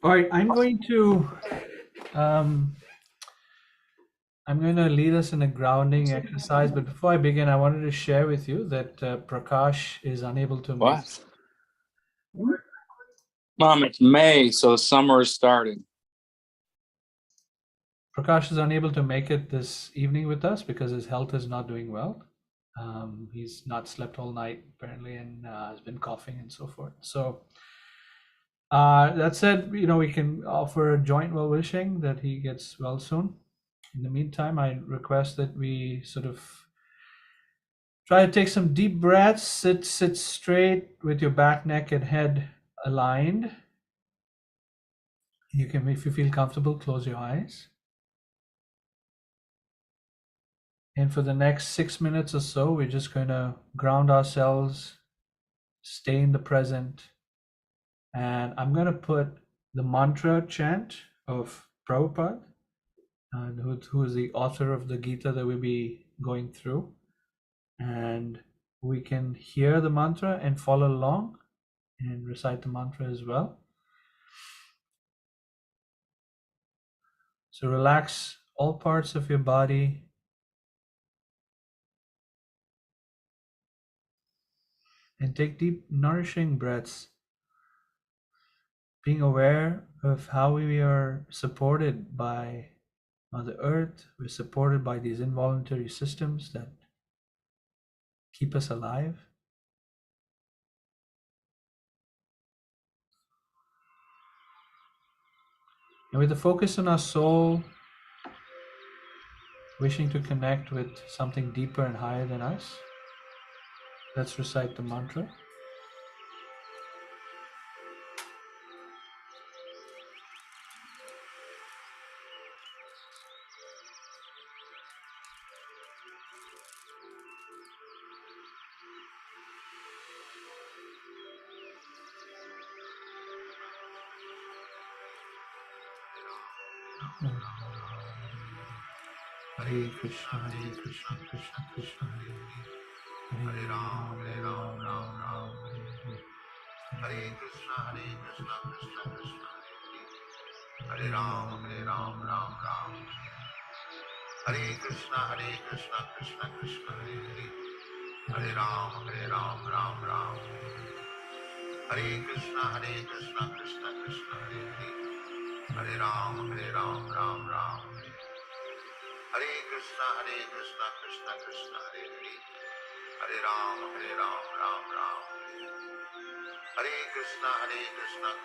All right, um, I'm going to lead us in a grounding exercise. But before I begin, I wanted to share with you that Prakash is unable to make. What? Mom, it's May, so summer is starting. Prakash is unable to make it this evening with us because his health is not doing well. He's not slept all night apparently, and has been coughing and so forth. So that said, we can offer a joint well wishing that he gets well soon. In the meantime, I request that we sort of try to take some deep breaths. Sit straight with your back, neck, and head aligned. You can, if you feel comfortable, close your eyes. And for the next 6 minutes or so, we're just going to ground ourselves, stay in the present. And I'm going to put the mantra chant of Prabhupada, who is the author of the Gita that we'll be going through. And we can hear the mantra and follow along and recite the mantra as well. So relax all parts of your body. And take deep, nourishing breaths, being aware of how we are supported by Mother Earth. We're supported by these involuntary systems that keep us alive. And with the focus on our soul, wishing to connect with something deeper and higher than us, let's recite the mantra. Hare Krishna, Hare Krishna, Krishna Krishna, Hare Hare, Hare Ram, Hare Ram, Ram Ram, Hare Hare. Hare Krishna, Hare Krishna, Krishna Krishna, Hare Ram, Hare Ram, Ram Ram, Hare Krishna, Hare Krishna, Krishna Krishna, Hare Hare, Hare Ram, Ram Ram, Hare Krishna, Hare Krishna, Krishna Krishna, Hare Hare, Hare Ram, Ram Ram, Hare Krishna, Krishna Krishna, Hare Hare, Hare Ram, Ram Ram, Hare Krishna, Krishna Krishna, Hare Hare, Hare Ram, Ram Ram, Hare Krishna,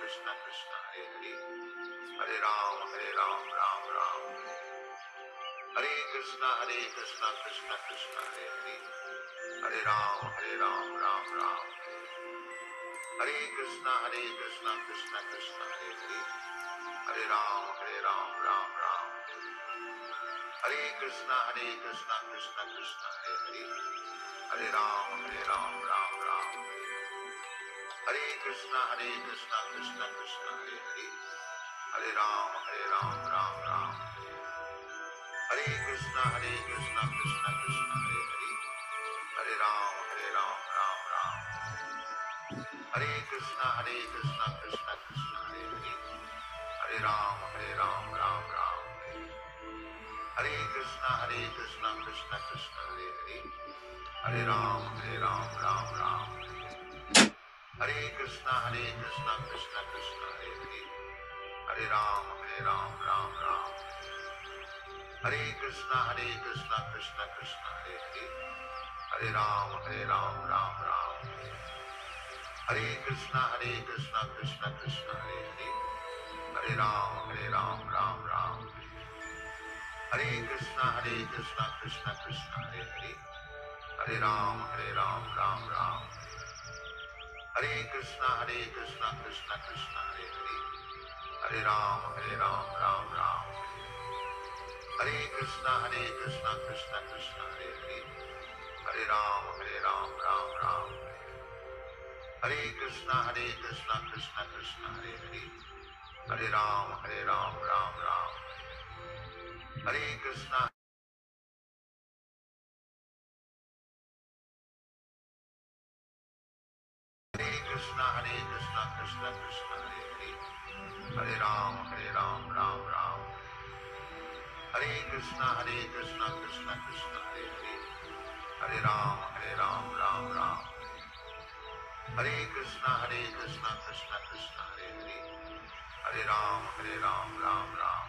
Krishna Krishna, Hare Hare, Hare Ram, Ram Ram, Hare Krishna, Krishna Krishna, Hare Hare, Hare Ram, Ram Ram, Hare Krishna, Krishna Krishna, Hare Hare, Hare Ram, Ram Ram, Hare Krishna, Krishna Krishna, Hare Hare, Hare Ram, Ram Ram, Hare Krishna, Krishna Krishna, Hare Hare, Hare Ram, Ram Ram, Hare Krishna, Krishna Krishna, Hare Hare, Hare Ram, Ram Ram, Hare Krishna, Krishna Krishna, Hare Hare, Hare Ram, Ram Ram, Hare Krishna, Krishna Krishna, Hare Hare, Hare Ram, Ram Ram, Hare Krishna, Krishna Krishna, Hare Hare, Hare Ram, Ram Ram, Hare Krishna, Krishna Krishna, Hare Hare, Hare Ram, Ram Ram, Hare Krishna, Krishna Krishna, Hare Hare, Hare Ram, Ram Ram, Hare Krishna, Krishna Krishna, Hare Hare, Hare Ram, Ram Ram, Hare Krishna, Krishna Krishna, Hare Hare, Hare Ram, Ram Ram, Hare Krishna, Krishna Krishna, Hare Hare, Hare Ram, Ram Ram, Hare Krishna. Hare Krishna, Krishna Krishna, Hare Hare, Hare Ram, Ram Ram. Hare Krishna, Krishna Krishna, Hare Hare. Hare Ram, Ram Ram. Hare Krishna, Krishna Krishna, Hare Hare. Hare Ram, Ram Ram.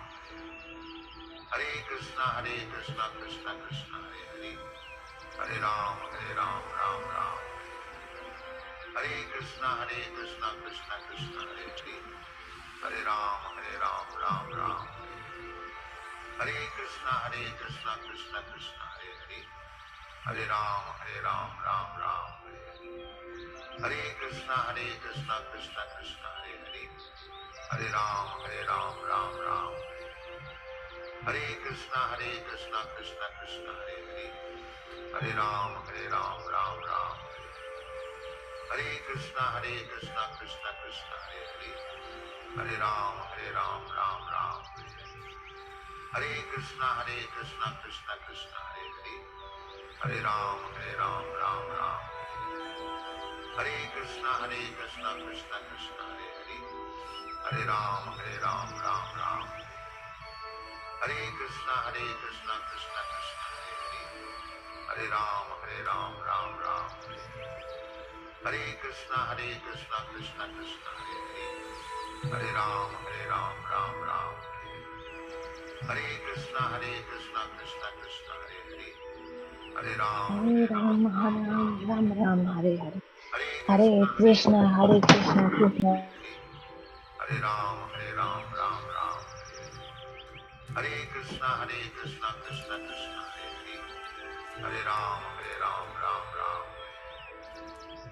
Hare Krishna, Krishna Krishna, Hare Hare. Hare Ram, Ram Ram. Hare Krishna, Krishna Krishna, Hare Hare. Hare Ram, Ram Ram. Hare Krishna, Krishna Krishna, Hare Hare. Hare Ram, Ram Ram. Hare Krishna, Krishna Krishna, Hare Hare. Hare Ram, Ram Ram. Hare Krishna, Krishna Krishna, Hare Hare. Hare Ram, Ram Ram. Hare Krishna, Krishna Krishna, Hare Hare. Hare Ram, Ram Ram. Hare Krishna, Krishna Krishna, Hare Hare. Hare Ram, Ram Ram. Hare Krishna, Krishna Krishna, Hare Hare. Hare Ram, Ram Ram. Hare Krishna, Krishna Krishna, Hare Hare. Hare Ram, Ram Ram. Hare Krishna, Krishna Krishna, Hare Hare. Hare Ram, Ram Ram. Hare Krishna, Krishna Krishna, Hare Hare. Hare Ram, Hare Ram Ram, Ram. Ram Ram, Hare Hare. Hare Hare Krishna, Krishna Krishna. Hare Ram, Ram Ram. Hare Krishna, Krishna Krishna, Hare Hare. Hare Ram, Ram Ram.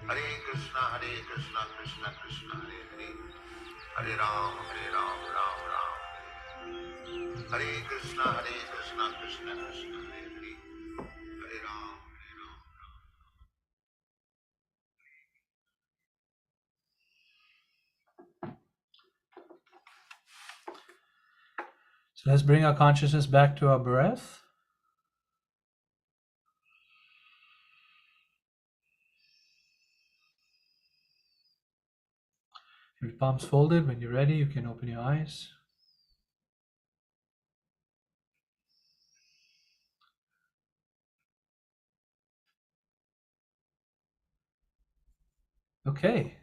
Hare Krishna, Krishna Krishna, Hare Hare. Hare Ram, Ram Ram. Hare Krishna, Krishna Krishna, Hare Hare. Hare Ram, Ram. So let's bring our consciousness back to our breath. Your palms folded. When you're ready, you can open your eyes. Okay.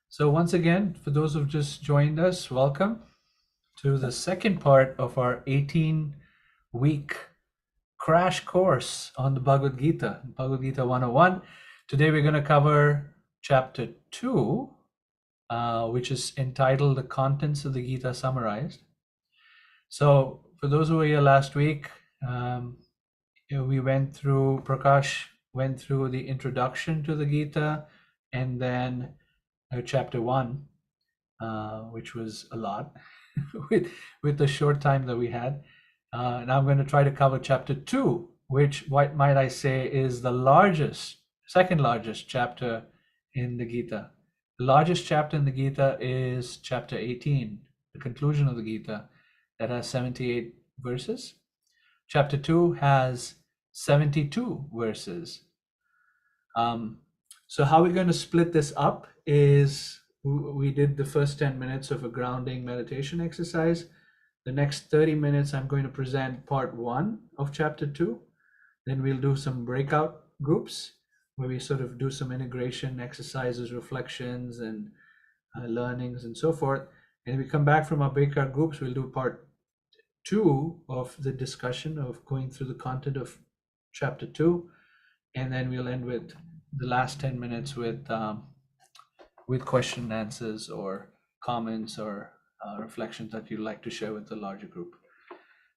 So once again, for those who've just joined us, welcome to the second part of our 18-week crash course on the Bhagavad Gita, Bhagavad Gita 101. Today we're going to cover chapter 2, which is entitled The Contents of the Gita Summarized. So for those who were here last week, we went through, Prakash went through the introduction to the Gita, and then chapter 1, which was a lot with the short time that we had. Now I'm going to try to cover chapter 2, which, what might I say, is the second largest chapter in the Gita. The largest chapter in the Gita is chapter 18, the conclusion of the Gita, that has 78 verses. Chapter 2 has 72 verses. So how we're going to split this up is we did the first 10 minutes of a grounding meditation exercise. The next 30 minutes, I'm going to present part 1 of chapter 2. Then we'll do some breakout groups where we sort of do some integration exercises, reflections, and learnings and so forth. And we come back from our breakout groups, we'll do part 2 of the discussion of going through the content of chapter 2. And then we'll end with the last 10 minutes with question and answers or comments or reflections that you'd like to share with the larger group.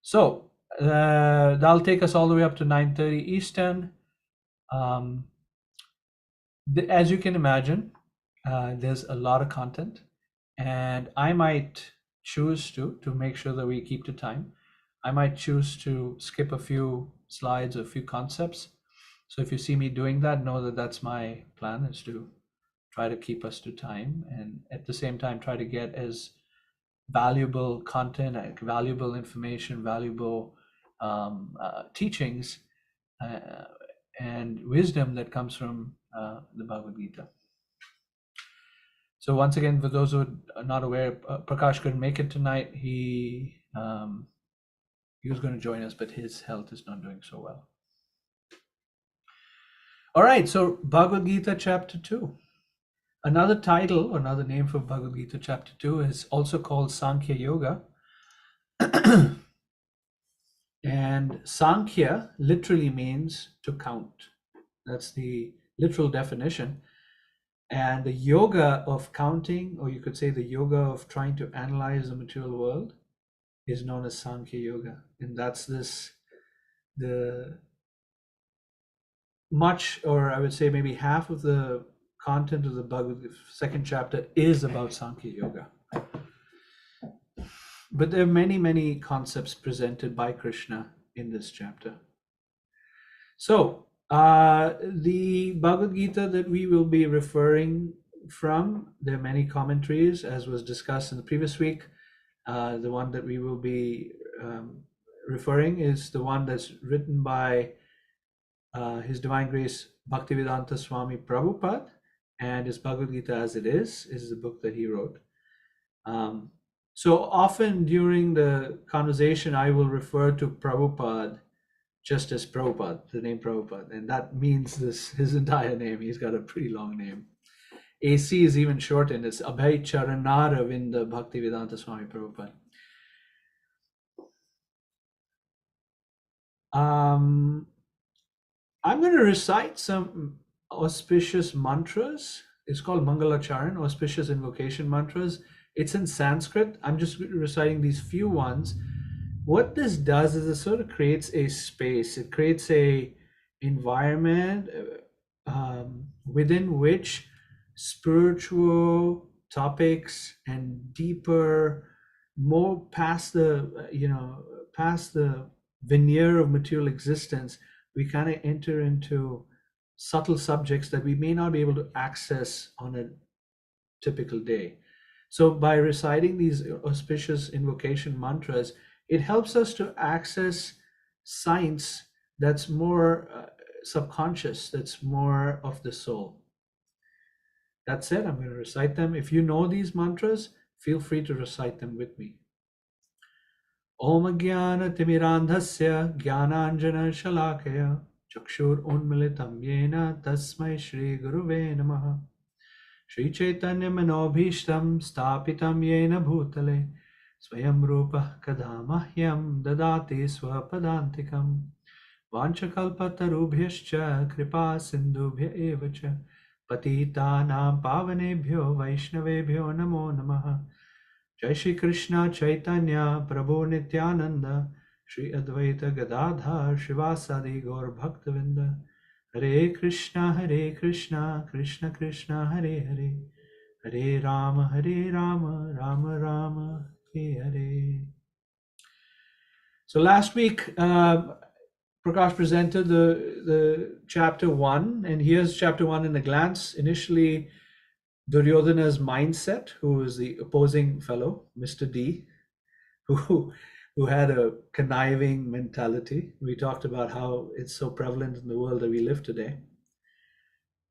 So that'll take us all the way up to 9:30 Eastern. As you can imagine, there's a lot of content, and I might choose to make sure that we keep to time. I might choose to skip a few slides, a few concepts. So if you see me doing that, know that that's my plan, is to try to keep us to time, and at the same time try to get as valuable content, valuable information, valuable teachings and wisdom that comes from the Bhagavad Gita. So once again, for those who are not aware, Prakash couldn't make it tonight. He was going to join us, but his health is not doing so well. All right, so Bhagavad Gita chapter 2. Another title, another name for Bhagavad Gita chapter 2 is also called Sankhya Yoga. And Sankhya literally means to count. That's the literal definition. And the yoga of counting, or you could say the yoga of trying to analyze the material world, is known as Sankhya Yoga. And that's much, or I would say maybe half of the content of the Bhagavad Gita second chapter is about Sankhya Yoga. But there are many, many concepts presented by Krishna in this chapter. So the Bhagavad Gita that we will be referring from, there are many commentaries, as was discussed in the previous week. The one that we will be referring is the one that's written by His Divine Grace Bhaktivedanta Swami Prabhupada, and his Bhagavad Gita as it is the book that he wrote. So often during the conversation, I will refer to Prabhupada just as Prabhupada, the name Prabhupada, and that means his entire name. He's got a pretty long name. AC is even shortened. It's Abhay Charanaravinda Bhaktivedanta Swami Prabhupada. I'm going to recite some auspicious mantras. It's called Mangalacharan, auspicious invocation mantras. It's in Sanskrit. I'm just reciting these few ones. What this does is it sort of creates a space. It creates a environment within which spiritual topics and deeper, more past the veneer of material existence, we kind of enter into subtle subjects that we may not be able to access on a typical day. So by reciting these auspicious invocation mantras, it helps us to access science that's more subconscious, that's more of the soul. That said, I'm going to recite them. If you know these mantras, feel free to recite them with me. Om Jnana Timirandhasya Jnananjana Shalakaya Chakshur Unmilitam Yena Tasmai Shri Guruve Namaha Shri Chaitanya Manobhishtam Stapitam Yena Bhutale Swayam Rupa Kadamahyam Dadati Swapadantikam Vanchakalpatarubhyascha Kripa Sindhubhya Evacha Patitanam Pavanebhyo Vaishnavebhyo Namo Namaha Jai Shri Krishna Chaitanya Prabhu Nityananda Shri Advaita Gadadhar Shivasadi Gaur Bhaktavinda Hare Krishna Krishna Krishna Hare Hare Hare Rama Rama Rama Hare Hare. So last week Prakash presented the chapter 1, and here's chapter 1 in a glance. Initially, Duryodhana's mindset, who is the opposing fellow, Mr. D, who had a conniving mentality. We talked about how it's so prevalent in the world that we live today.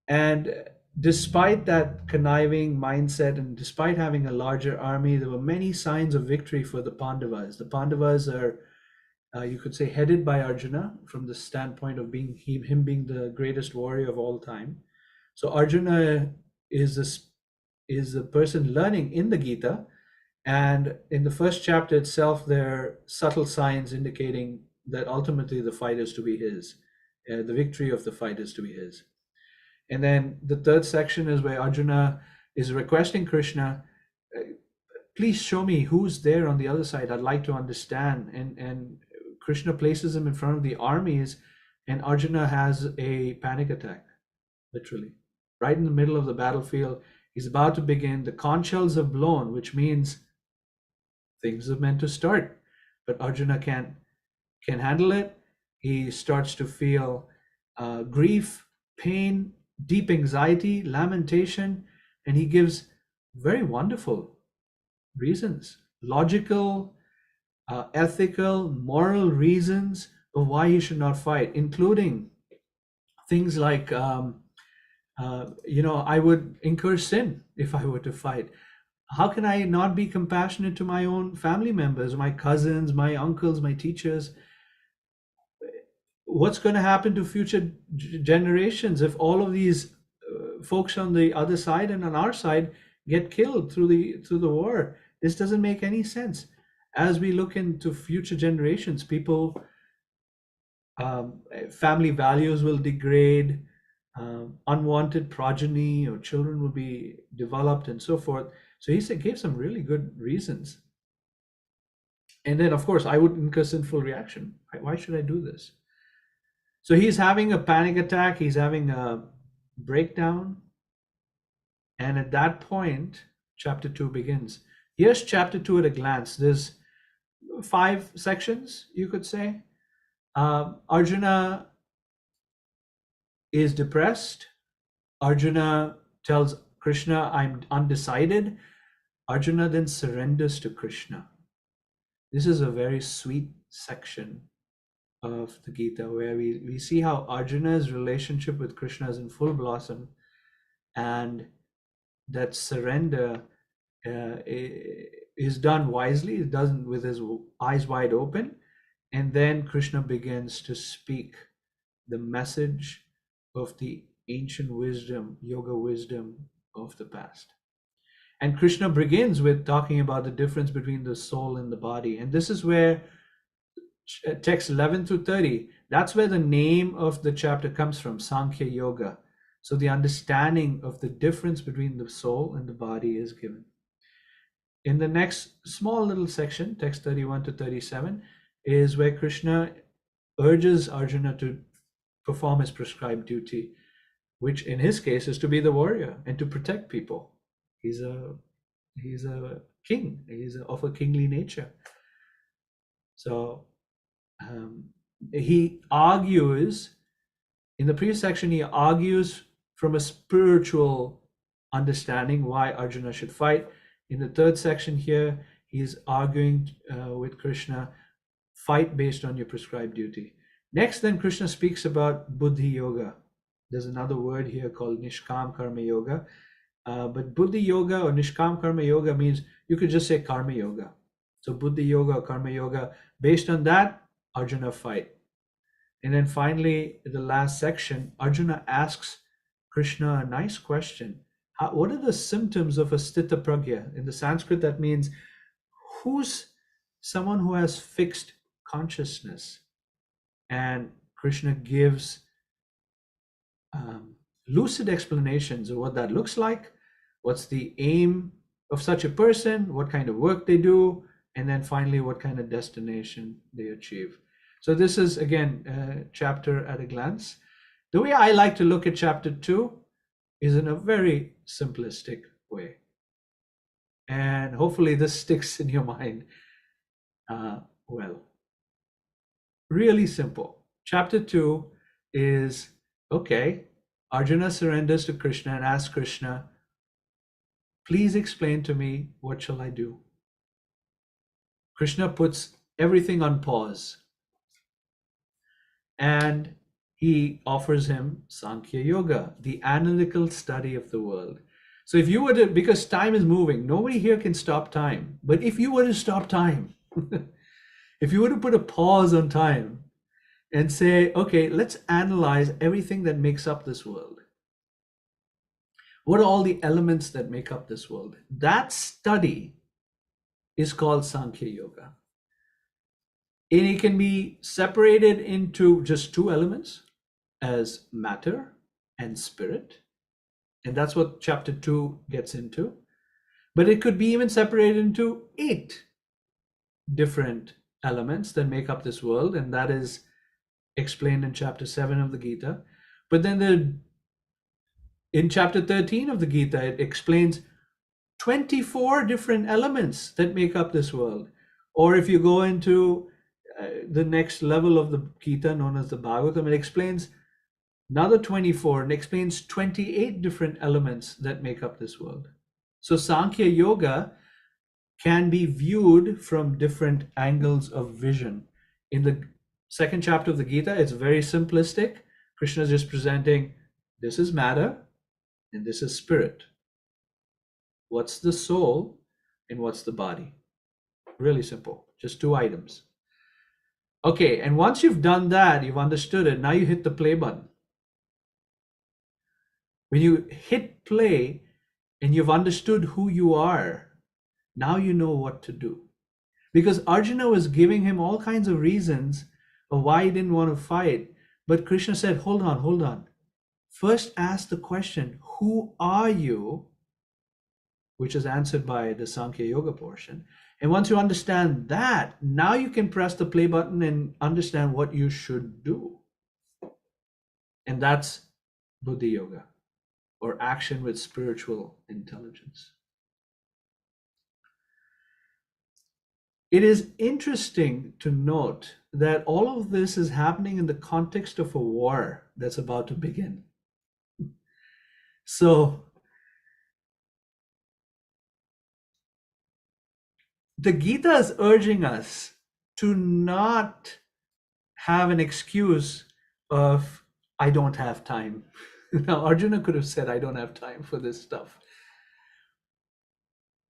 And despite that conniving mindset, and despite having a larger army, there were many signs of victory for the Pandavas. The Pandavas are, you could say, headed by Arjuna from the standpoint of him being the greatest warrior of all time. So Arjuna is the person learning in the Gita, and in the first chapter itself, there are subtle signs indicating that ultimately the fight is to be his, the victory of the fight is to be his. And then the third section is where Arjuna is requesting Krishna, please show me who's there on the other side. I'd like to understand. And Krishna places him in front of the armies, and Arjuna has a panic attack, literally. Right in the middle of the battlefield, he's about to begin. The conch shells have blown, which means things are meant to start. But Arjuna can handle it. He starts to feel grief, pain, deep anxiety, lamentation, and he gives very wonderful reasons, logical, ethical, moral reasons of why he should not fight, including things like I would incur sin if I were to fight. How can I not be compassionate to my own family members, my cousins, my uncles, my teachers? What's going to happen to future generations if all of these folks on the other side and on our side get killed through the war? This doesn't make any sense. As we look into future generations, people, family values will degrade, unwanted progeny or children will be developed and so forth. So he gave some really good reasons. And then, of course, I would incur sinful reaction. Why should I do this? So he's having a panic attack. He's having a breakdown. And at that point, chapter 2 begins. Here's chapter 2 at a glance. There's 5 sections, you could say. Arjuna is depressed. Arjuna tells Krishna, I'm undecided. Arjuna then surrenders to Krishna. This is a very sweet section of the Gita where we see how Arjuna's relationship with Krishna is in full blossom, and that surrender is done wisely. It doesn't with his eyes wide open, and then Krishna begins to speak the message of the ancient wisdom, yoga wisdom of the past. And Krishna begins with talking about the difference between the soul and the body. And this is where text 11 through 30, that's where the name of the chapter comes from, Sankhya Yoga. So the understanding of the difference between the soul and the body is given. In the next small little section, text 31 to 37, is where Krishna urges Arjuna to perform his prescribed duty, which in his case is to be the warrior and to protect people. He's a king. He's of a kingly nature. So he argues, in the previous section, he argues from a spiritual understanding why Arjuna should fight. In the third section here, he's arguing with Krishna, fight based on your prescribed duty. Next, then Krishna speaks about Buddhi Yoga. There's another word here called Nishkam Karma Yoga. But Buddhi Yoga or Nishkam Karma Yoga means, you could just say Karma Yoga. So Buddhi Yoga or Karma Yoga, based on that, Arjuna fight. And then finally, the last section, Arjuna asks Krishna a nice question. What are the symptoms of a Sthita Pragya? In the Sanskrit, that means who's someone who has fixed consciousness? And Krishna gives lucid explanations of what that looks like, what's the aim of such a person, what kind of work they do, and then finally what kind of destination they achieve. So this is, again, a chapter at a glance. The way I like to look at chapter 2 is in a very simplistic way. And hopefully this sticks in your mind well. Really simple. Chapter 2 is, okay, Arjuna surrenders to Krishna and asks Krishna, please explain to me, what shall I do? Krishna puts everything on pause. And he offers him Sankhya Yoga, the analytical study of the world. So if you were to, because time is moving, nobody here can stop time. But if you were to stop time, if you were to put a pause on time and say, okay, let's analyze everything that makes up this world. What are all the elements that make up this world? That study is called Sankhya Yoga. And it can be separated into just 2 elements as matter and spirit. And that's what chapter 2 gets into. But it could be even separated into 8 different elements that make up this world. And that is explained in chapter 7 of the Gita. But then in chapter 13 of the Gita, it explains 24 different elements that make up this world. Or if you go into the next level of the Gita, known as the Bhagavatam, it explains another 24 and explains 28 different elements that make up this world. So Sankhya Yoga can be viewed from different angles of vision. In the second chapter of the Gita, it's very simplistic. Krishna is just presenting, this is matter, and this is spirit. What's the soul and what's the body? Really simple, just two items. Okay, and once you've done that, you've understood it, now you hit the play button. When you hit play and you've understood who you are, now you know what to do. Because Arjuna was giving him all kinds of reasons of why he didn't want to fight. But Krishna said, hold on, hold on. First ask the question, who are you? Which is answered by the Sankhya Yoga portion. And once you understand that, now you can press the play button and understand what you should do. And that's Buddhi Yoga, or action with spiritual intelligence. It is interesting to note that all of this is happening in the context of a war that's about to begin. So the Gita is urging us to not have an excuse of, I don't have time. Now, Arjuna could have said, I don't have time for this stuff.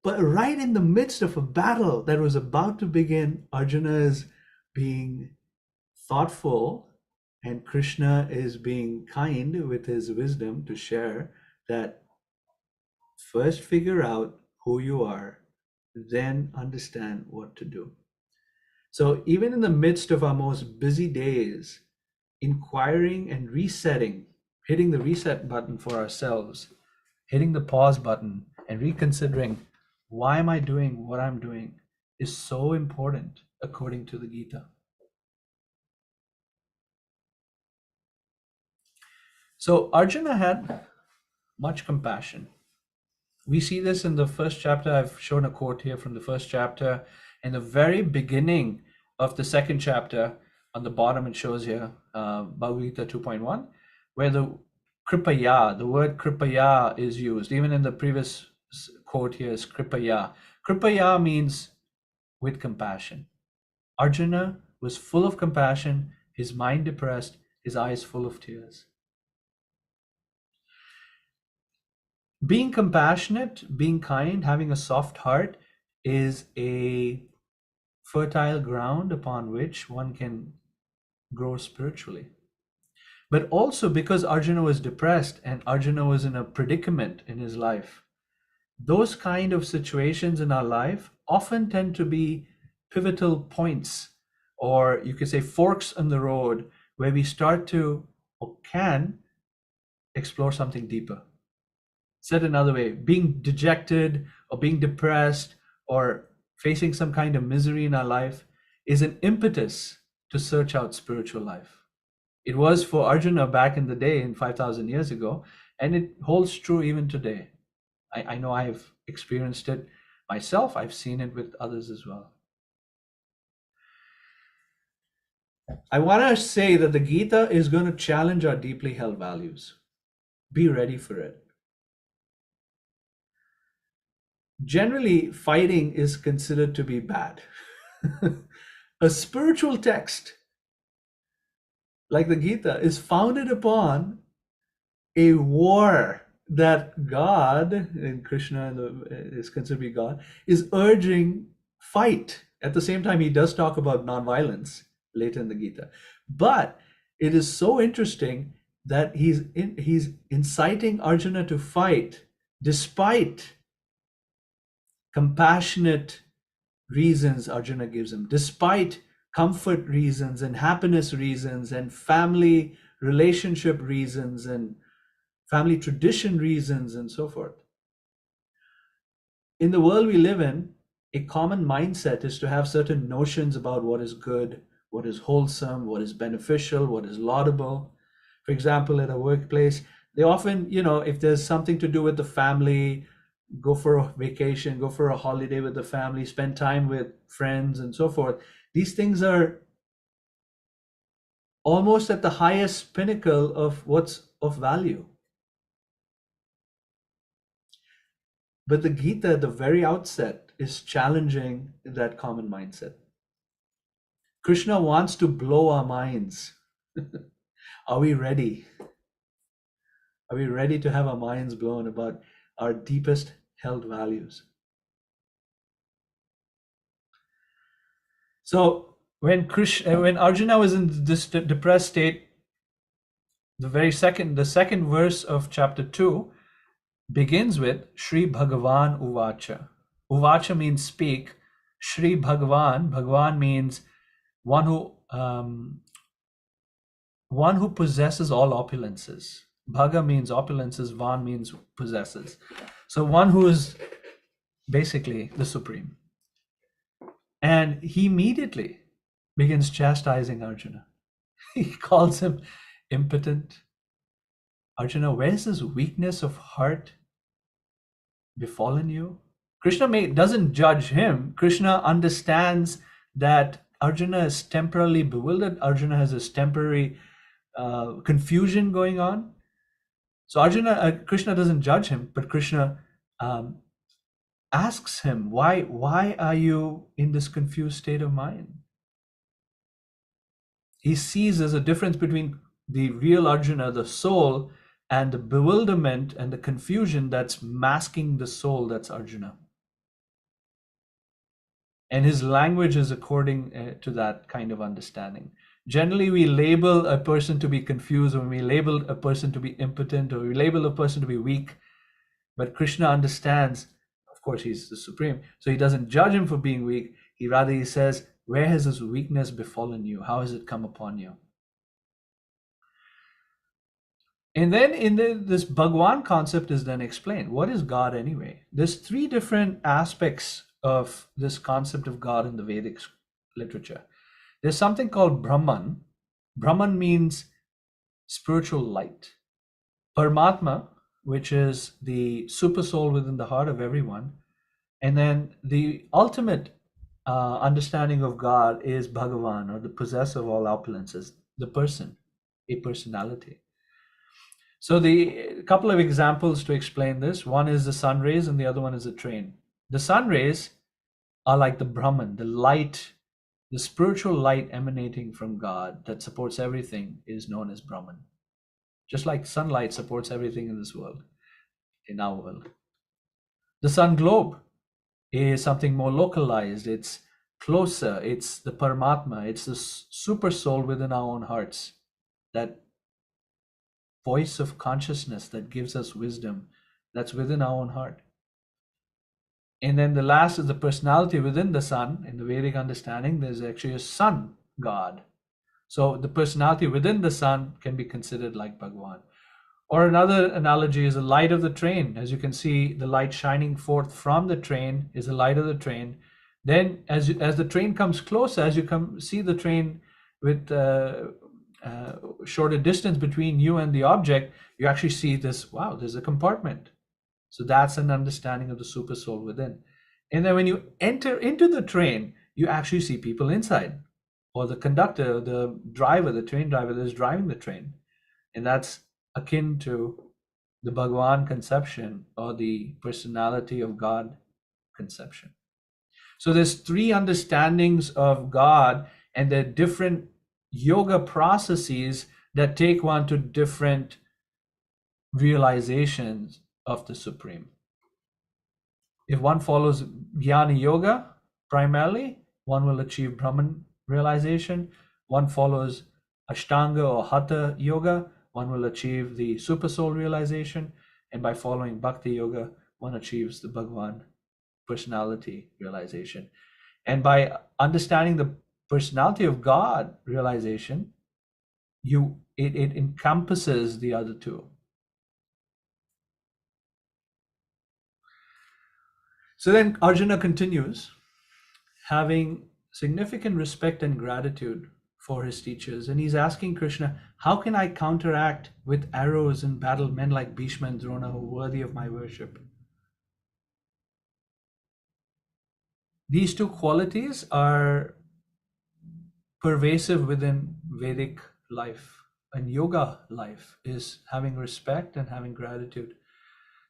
But right in the midst of a battle that was about to begin, Arjuna is being thoughtful and Krishna is being kind with his wisdom to share that first figure out who you are, then understand what to do. So even in the midst of our most busy days, inquiring and resetting, hitting the reset button for ourselves, hitting the pause button and reconsidering, why am I doing what I'm doing, is so important according to the Gita. So Arjuna had much compassion. We see this in the first chapter. I've shown a quote here from the first chapter. In the very beginning of the second chapter, on the bottom it shows here, Bhagavad Gita 2.1, where the kripaya, the word kripaya is used. Even in the previous quote here is kripaya. Kripaya means with compassion. Arjuna was full of compassion, his mind depressed, his eyes full of tears. Being compassionate, being kind, having a soft heart is a fertile ground upon which one can grow spiritually. But also because Arjuna was depressed and Arjuna was in a predicament in his life, those kind of situations in our life often tend to be pivotal points, or you could say forks in the road, where we start to or can explore something deeper. Said another way, being dejected or being depressed or facing some kind of misery in our life is an impetus to search out spiritual life. It was for Arjuna back in the day, in 5,000 years ago, and it holds true even today. I know I've experienced it myself. I've seen it with others as well. I want to say that the Gita is going to challenge our deeply held values. Be ready for it. Generally, fighting is considered to be bad. A spiritual text like the Gita is founded upon a war that God, and Krishna is considered to be God, is urging fight. At the same time, he does talk about nonviolence later in the Gita. But it is so interesting that he's inciting Arjuna to fight despite compassionate reasons Arjuna gives him, despite comfort reasons and happiness reasons and family relationship reasons and family tradition reasons and so forth. In the world we live in, a common mindset is to have certain notions about what is good, what is wholesome, what is beneficial, what is laudable. For example, at a workplace, they often, if there's something to do with the family, go for a vacation, go for a holiday with the family, spend time with friends and so forth. These things are almost at the highest pinnacle of what's of value. But the Gita at the very outset is challenging that common mindset. Krishna wants to blow our minds. Are we ready? Are we ready to have our minds blown about our deepest held values? So when Arjuna was in this depressed state, the second verse of chapter 2 begins with Shri Bhagavan Uvacha. Uvacha means speak. Shri Bhagavan means one who possesses all opulences. Bhaga means opulences, Van means possesses. So one who is basically the Supreme. And he immediately begins chastising Arjuna. He calls him impotent. Arjuna, where's this weakness of heart befallen you? Krishna doesn't judge him. Krishna understands that Arjuna is temporarily bewildered. Arjuna has this temporary confusion going on. So Krishna doesn't judge him, but Krishna asks him, why are you in this confused state of mind? He sees there's a difference between the real Arjuna, the soul, and the bewilderment and the confusion that's masking the soul, that's Arjuna. And his language is according to that kind of understanding. Generally, we label a person to be confused, or we label a person to be impotent, or we label a person to be weak. But Krishna understands, of course, he's the Supreme, so he doesn't judge him for being weak. He says, where has this weakness befallen you? How has it come upon you? And then this Bhagwan concept is then explained. What is God anyway? There's three different aspects of this concept of God in the Vedic literature. There's something called Brahman. Brahman means spiritual light. Paramatma, which is the super soul within the heart of everyone. And then the ultimate understanding of God is Bhagavan, or the possessor of all opulences, the person, a personality. So a couple of examples to explain this. One is the sun rays and the other one is a train. The sun rays are like the Brahman, the light, the spiritual light emanating from God that supports everything is known as Brahman. Just like sunlight supports everything in this world, in our world. The sun globe is something more localized. It's closer. It's the Paramatma. It's the super soul within our own hearts. That voice of consciousness that gives us wisdom, that's within our own heart. And then the last is the personality within the sun. In the Vedic understanding, there's actually a sun god. So the personality within the sun can be considered like Bhagavan. Or another analogy is the light of the train. As you can see, the light shining forth from the train is the light of the train. Then as the train comes closer, as you see the train with shorter distance between you and the object, you actually see this, wow, there's a compartment. So that's an understanding of the super soul within. And then when you enter into the train, you actually see people inside, or the conductor, the driver, the train driver that is driving the train. And that's akin to the Bhagavan conception, or the personality of God conception. So there's three understandings of God, and they're different yoga processes that take one to different realizations of the Supreme. If one follows Jnana Yoga primarily, one will achieve Brahman realization. One follows Ashtanga or Hatha Yoga, one will achieve the Super Soul realization. And by following Bhakti Yoga, one achieves the Bhagavan personality realization. And by understanding the personality of God realization, it encompasses the other two. So then Arjuna continues, having significant respect and gratitude for his teachers, and he's asking Krishna, how can I counteract with arrows in battle men like Bhishma and Drona who are worthy of my worship? These two qualities are pervasive within Vedic life, and yoga life is having respect and having gratitude.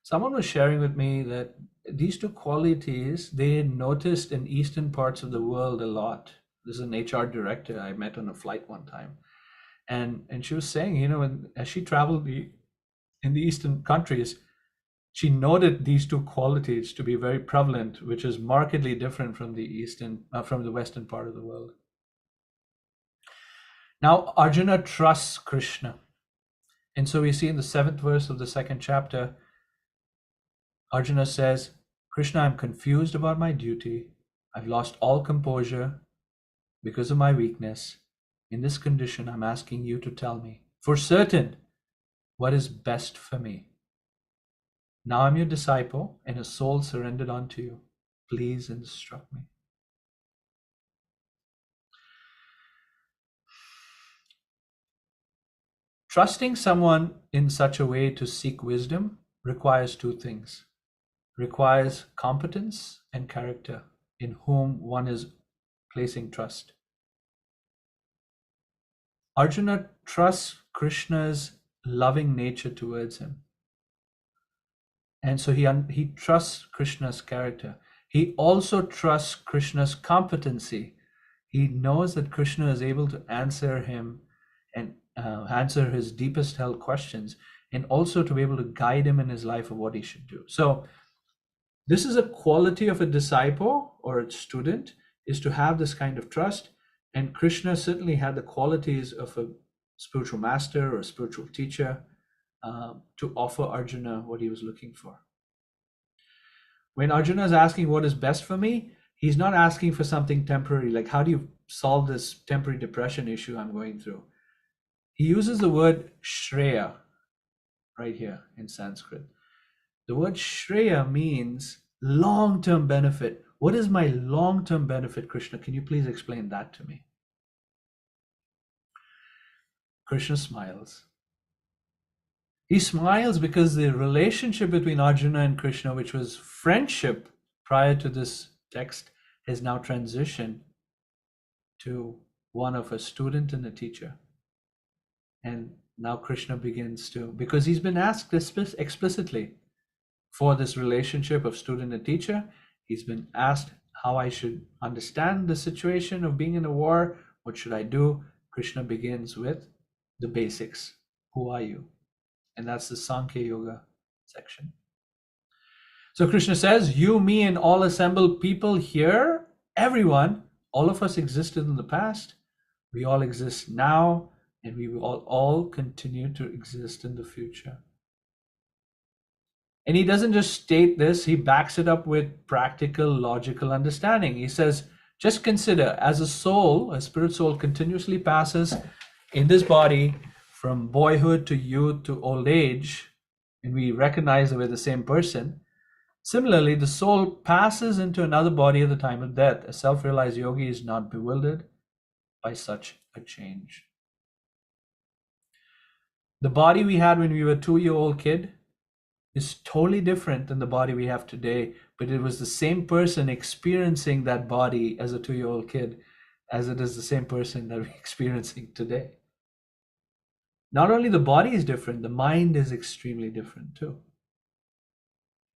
Someone was sharing with me that these two qualities they noticed in eastern parts of the world a lot. This is an HR director I met on a flight one time, and she was saying, as she traveled the in the Eastern countries, she noted these two qualities to be very prevalent, which is markedly different from the Western part of the world. Now, Arjuna trusts Krishna. And so we see in the 7th verse of the 2nd chapter, Arjuna says, Krishna, I'm confused about my duty. I've lost all composure because of my weakness. In this condition, I'm asking you to tell me for certain what is best for me. Now I'm your disciple and a soul surrendered unto you. Please instruct me. Trusting someone in such a way to seek wisdom requires two things. Requires competence and character in whom one is placing trust. Arjuna trusts Krishna's loving nature towards him. And so he trusts Krishna's character. He also trusts Krishna's competency. He knows that Krishna is able to answer him and answer his deepest held questions, and also to be able to guide him in his life of what he should do. So this is a quality of a disciple or a student, is to have this kind of trust. And Krishna certainly had the qualities of a spiritual master or a spiritual teacher to offer Arjuna what he was looking for. When Arjuna is asking what is best for me, he's not asking for something temporary, like how do you solve this temporary depression issue I'm going through? He uses the word Shreya right here in Sanskrit. The word Shreya means long-term benefit. What is my long-term benefit, Krishna? Can you please explain that to me? Krishna smiles. He smiles because the relationship between Arjuna and Krishna, which was friendship prior to this text, has now transitioned to one of a student and a teacher. And now Krishna begins to, because he's been asked explicitly for this relationship of student and teacher, he's been asked how I should understand the situation of being in a war. What should I do? Krishna begins with the basics. Who are you? And that's the Sankhya Yoga section. So Krishna says, you, me, and all assembled people here, everyone, all of us existed in the past. We all exist now, and we will all continue to exist in the future. And he doesn't just state this, he backs it up with practical, logical understanding. He says, just consider, as a soul, a spirit soul continuously passes in this body from boyhood to youth to old age, and we recognize that we're the same person. Similarly, the soul passes into another body at the time of death. A self-realized yogi is not bewildered by such a change. The body we had when we were a 2-year-old kid is totally different than the body we have today, but it was the same person experiencing that body as a 2-year-old kid as it is the same person that we're experiencing today. Not only the body is different, the mind is extremely different too.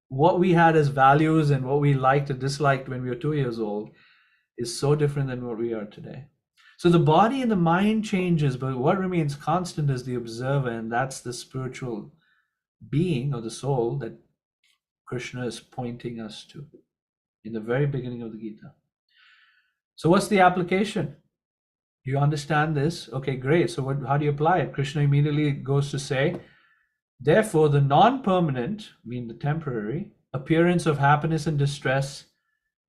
What we had as values and what we liked or disliked when we were 2 years old is so different than what we are today. So the body and the mind changes, but what remains constant is the observer, and that's the spiritual being or the soul that Krishna is pointing us to in the very beginning of the Gita. So what's the application? You understand this? Okay, great. So how do you apply it? Krishna immediately goes to say, therefore, the non-permanent, meaning the temporary, appearance of happiness and distress,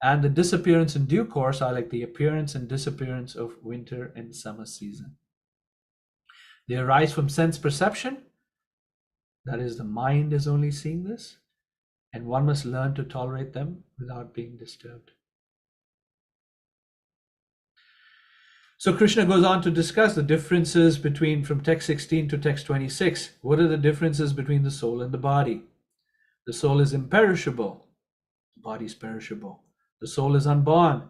and the disappearance in due course are like the appearance and disappearance of winter and summer season. They arise from sense perception. That is, the mind is only seeing this, and one must learn to tolerate them without being disturbed. So Krishna goes on to discuss the differences between, from text 16 to text 26. What are the differences between the soul and the body? The soul is imperishable. The body is perishable. The soul is unborn.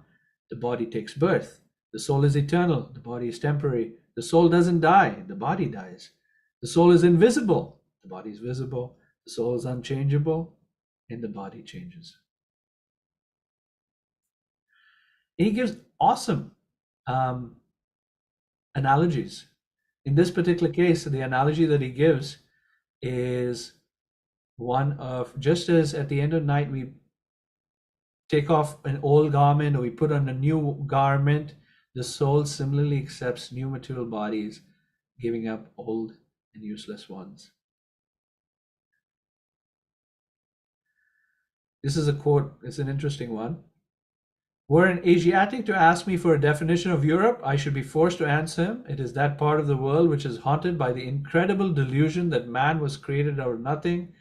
The body takes birth. The soul is eternal. The body is temporary. The soul doesn't die. The body dies. The soul is invisible. The body is visible. The soul is unchangeable, and the body changes. And he gives awesome analogies. In this particular case, the analogy that he gives is one of, just as at the end of night we take off an old garment or we put on a new garment, the soul similarly accepts new material bodies, giving up old and useless ones. This is a quote, it's an interesting one. Were an Asiatic to ask me for a definition of Europe, I should be forced to answer him. It is that part of the world which is haunted by the incredible delusion that man was created out of nothing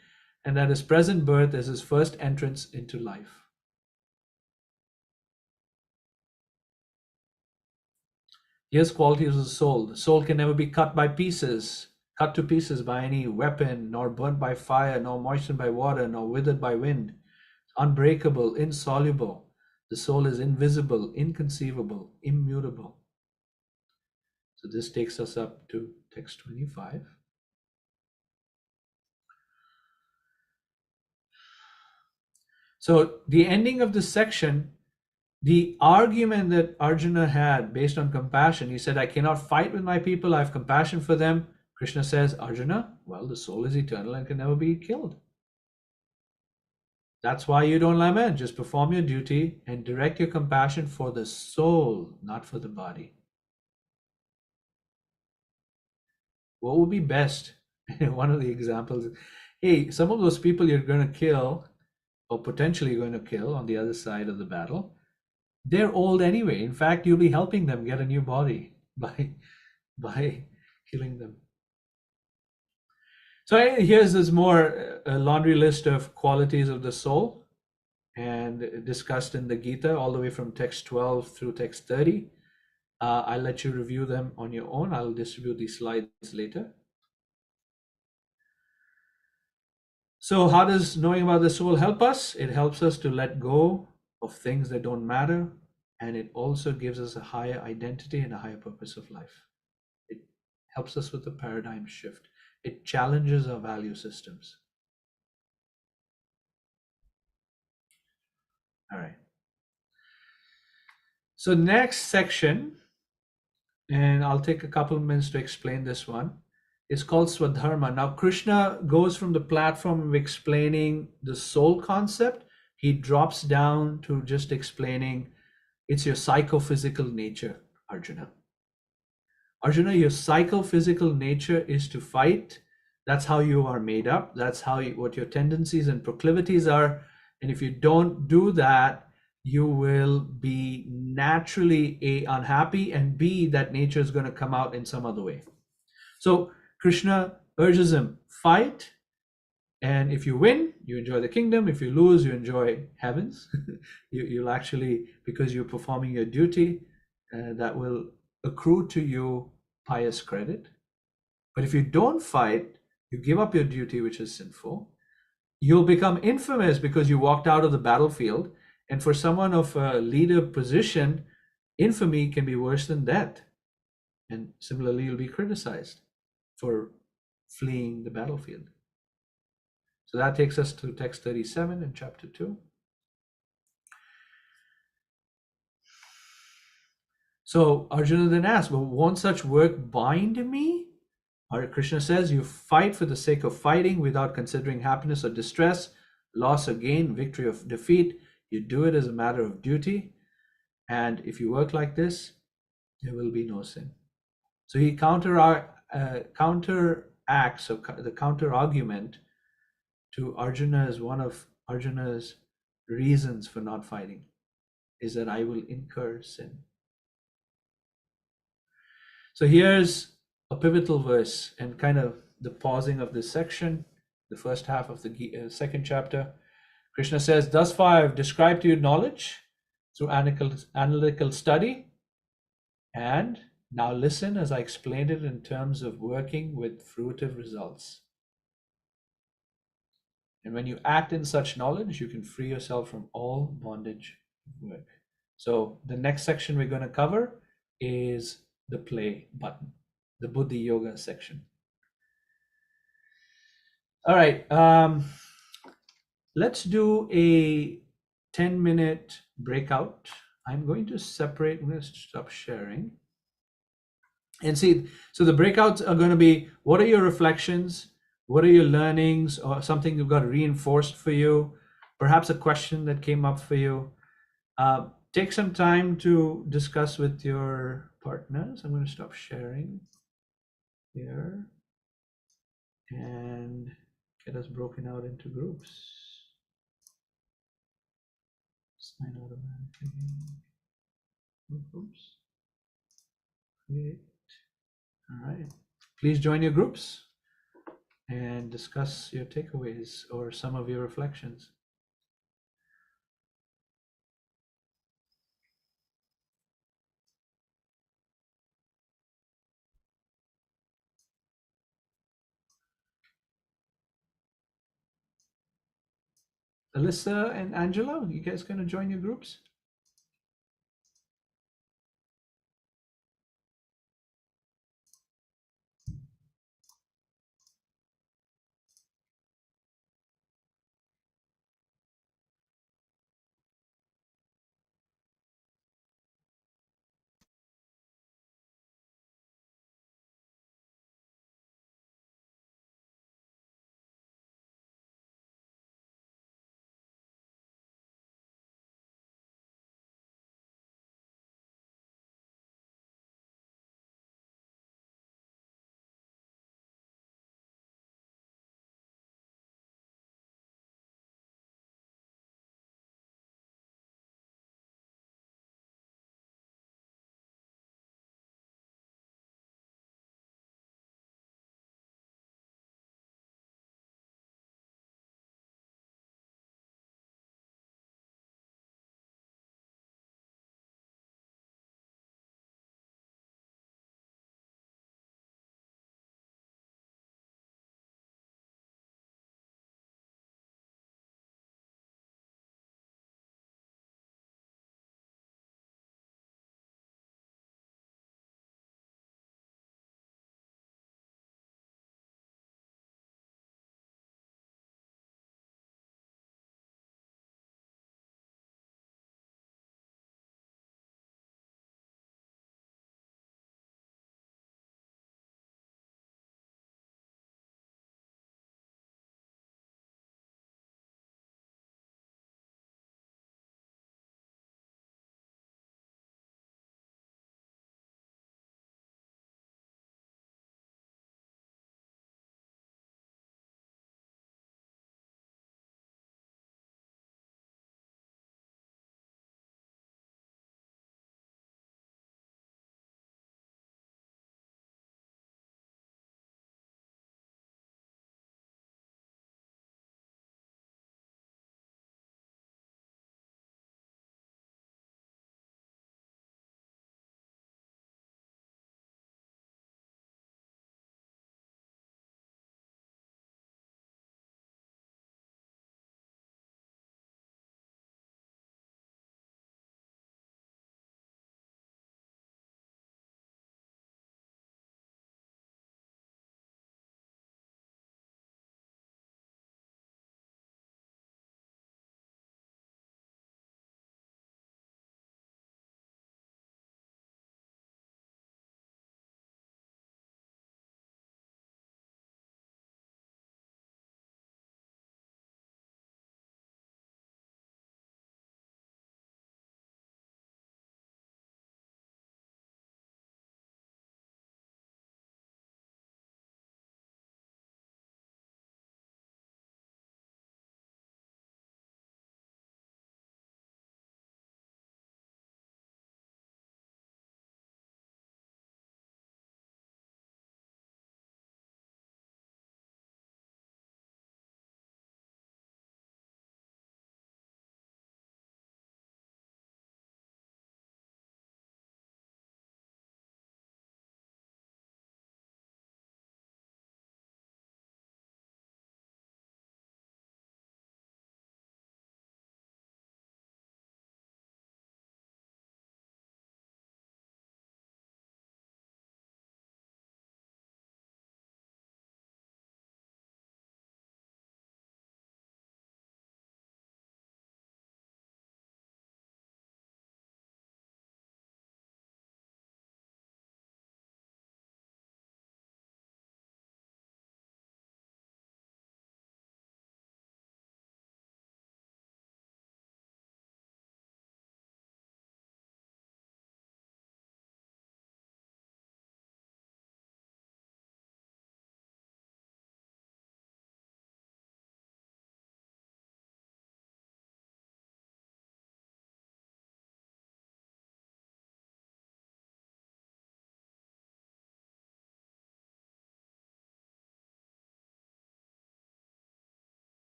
and that his present birth is his first entrance into life. Here's qualities of the soul. The soul can never be cut to pieces by any weapon, nor burnt by fire, nor moistened by water, nor withered by wind. Unbreakable, insoluble. The soul is invisible, inconceivable, immutable. So this takes us up to text 25. So the ending of this section, the argument that Arjuna had based on compassion, he said, I cannot fight with my people, I have compassion for them. Krishna says, Arjuna, well, the soul is eternal and can never be killed. That's why you don't lament. Just perform your duty and direct your compassion for the soul, not for the body. What would be best? One of the examples, hey, some of those people you're going to kill or potentially going to kill on the other side of the battle, they're old anyway. In fact, you'll be helping them get a new body by killing them. So here's this more laundry list of qualities of the soul and discussed in the Gita all the way from text 12 through text 30. I'll let you review them on your own. I'll distribute these slides later. So how does knowing about the soul help us? It helps us to let go of things that don't matter, and it also gives us a higher identity and a higher purpose of life. It helps us with the paradigm shift. It challenges our value systems. All right. So next section, and I'll take a couple of minutes to explain this one, is called Swadharma. Now, Krishna goes from the platform of explaining the soul concept. He drops down to just explaining it's your psychophysical nature, Arjuna. Arjuna, your psychophysical nature is to fight. That's how you are made up. That's what your tendencies and proclivities are. And if you don't do that, you will be naturally A, unhappy, and B, that nature is going to come out in some other way. So Krishna urges him, fight. And if you win, you enjoy the kingdom. If you lose, you enjoy heavens. You'll actually, because you're performing your duty, that will accrue to you pious credit. But if you don't fight, you give up your duty, which is sinful, you'll become infamous because you walked out of the battlefield. And for someone of a leader position, infamy can be worse than death. And similarly, you'll be criticized for fleeing the battlefield. So that takes us to text 37 in chapter 2. So Arjuna then asks, well, won't such work bind me? Or Krishna says, you fight for the sake of fighting without considering happiness or distress, loss or gain, victory or defeat. You do it as a matter of duty. And if you work like this, there will be no sin. So he counteracts, or the counter argument to Arjuna as one of Arjuna's reasons for not fighting is that I will incur sin. So here's a pivotal verse and kind of the pausing of this section, the first half of the second chapter. Krishna says, thus far I have described to you knowledge through analytical study, and now listen as I explained it in terms of working with fruitive results. And when you act in such knowledge, you can free yourself from all bondage of work. So the next section we're going to cover is the play button, the Buddhi Yoga section. All right, let's do a 10-minute breakout. I'm going to stop sharing. And see, so the breakouts are going to be, what are your reflections? What are your learnings or something that got reinforced for you? Perhaps a question that came up for you. Take some time to discuss with your partners. I'm going to stop sharing here and get us broken out into groups. Sign automatically. Oops. Create. All right. Please join your groups and discuss your takeaways or some of your reflections. Alyssa and Angela, you guys going to join your groups?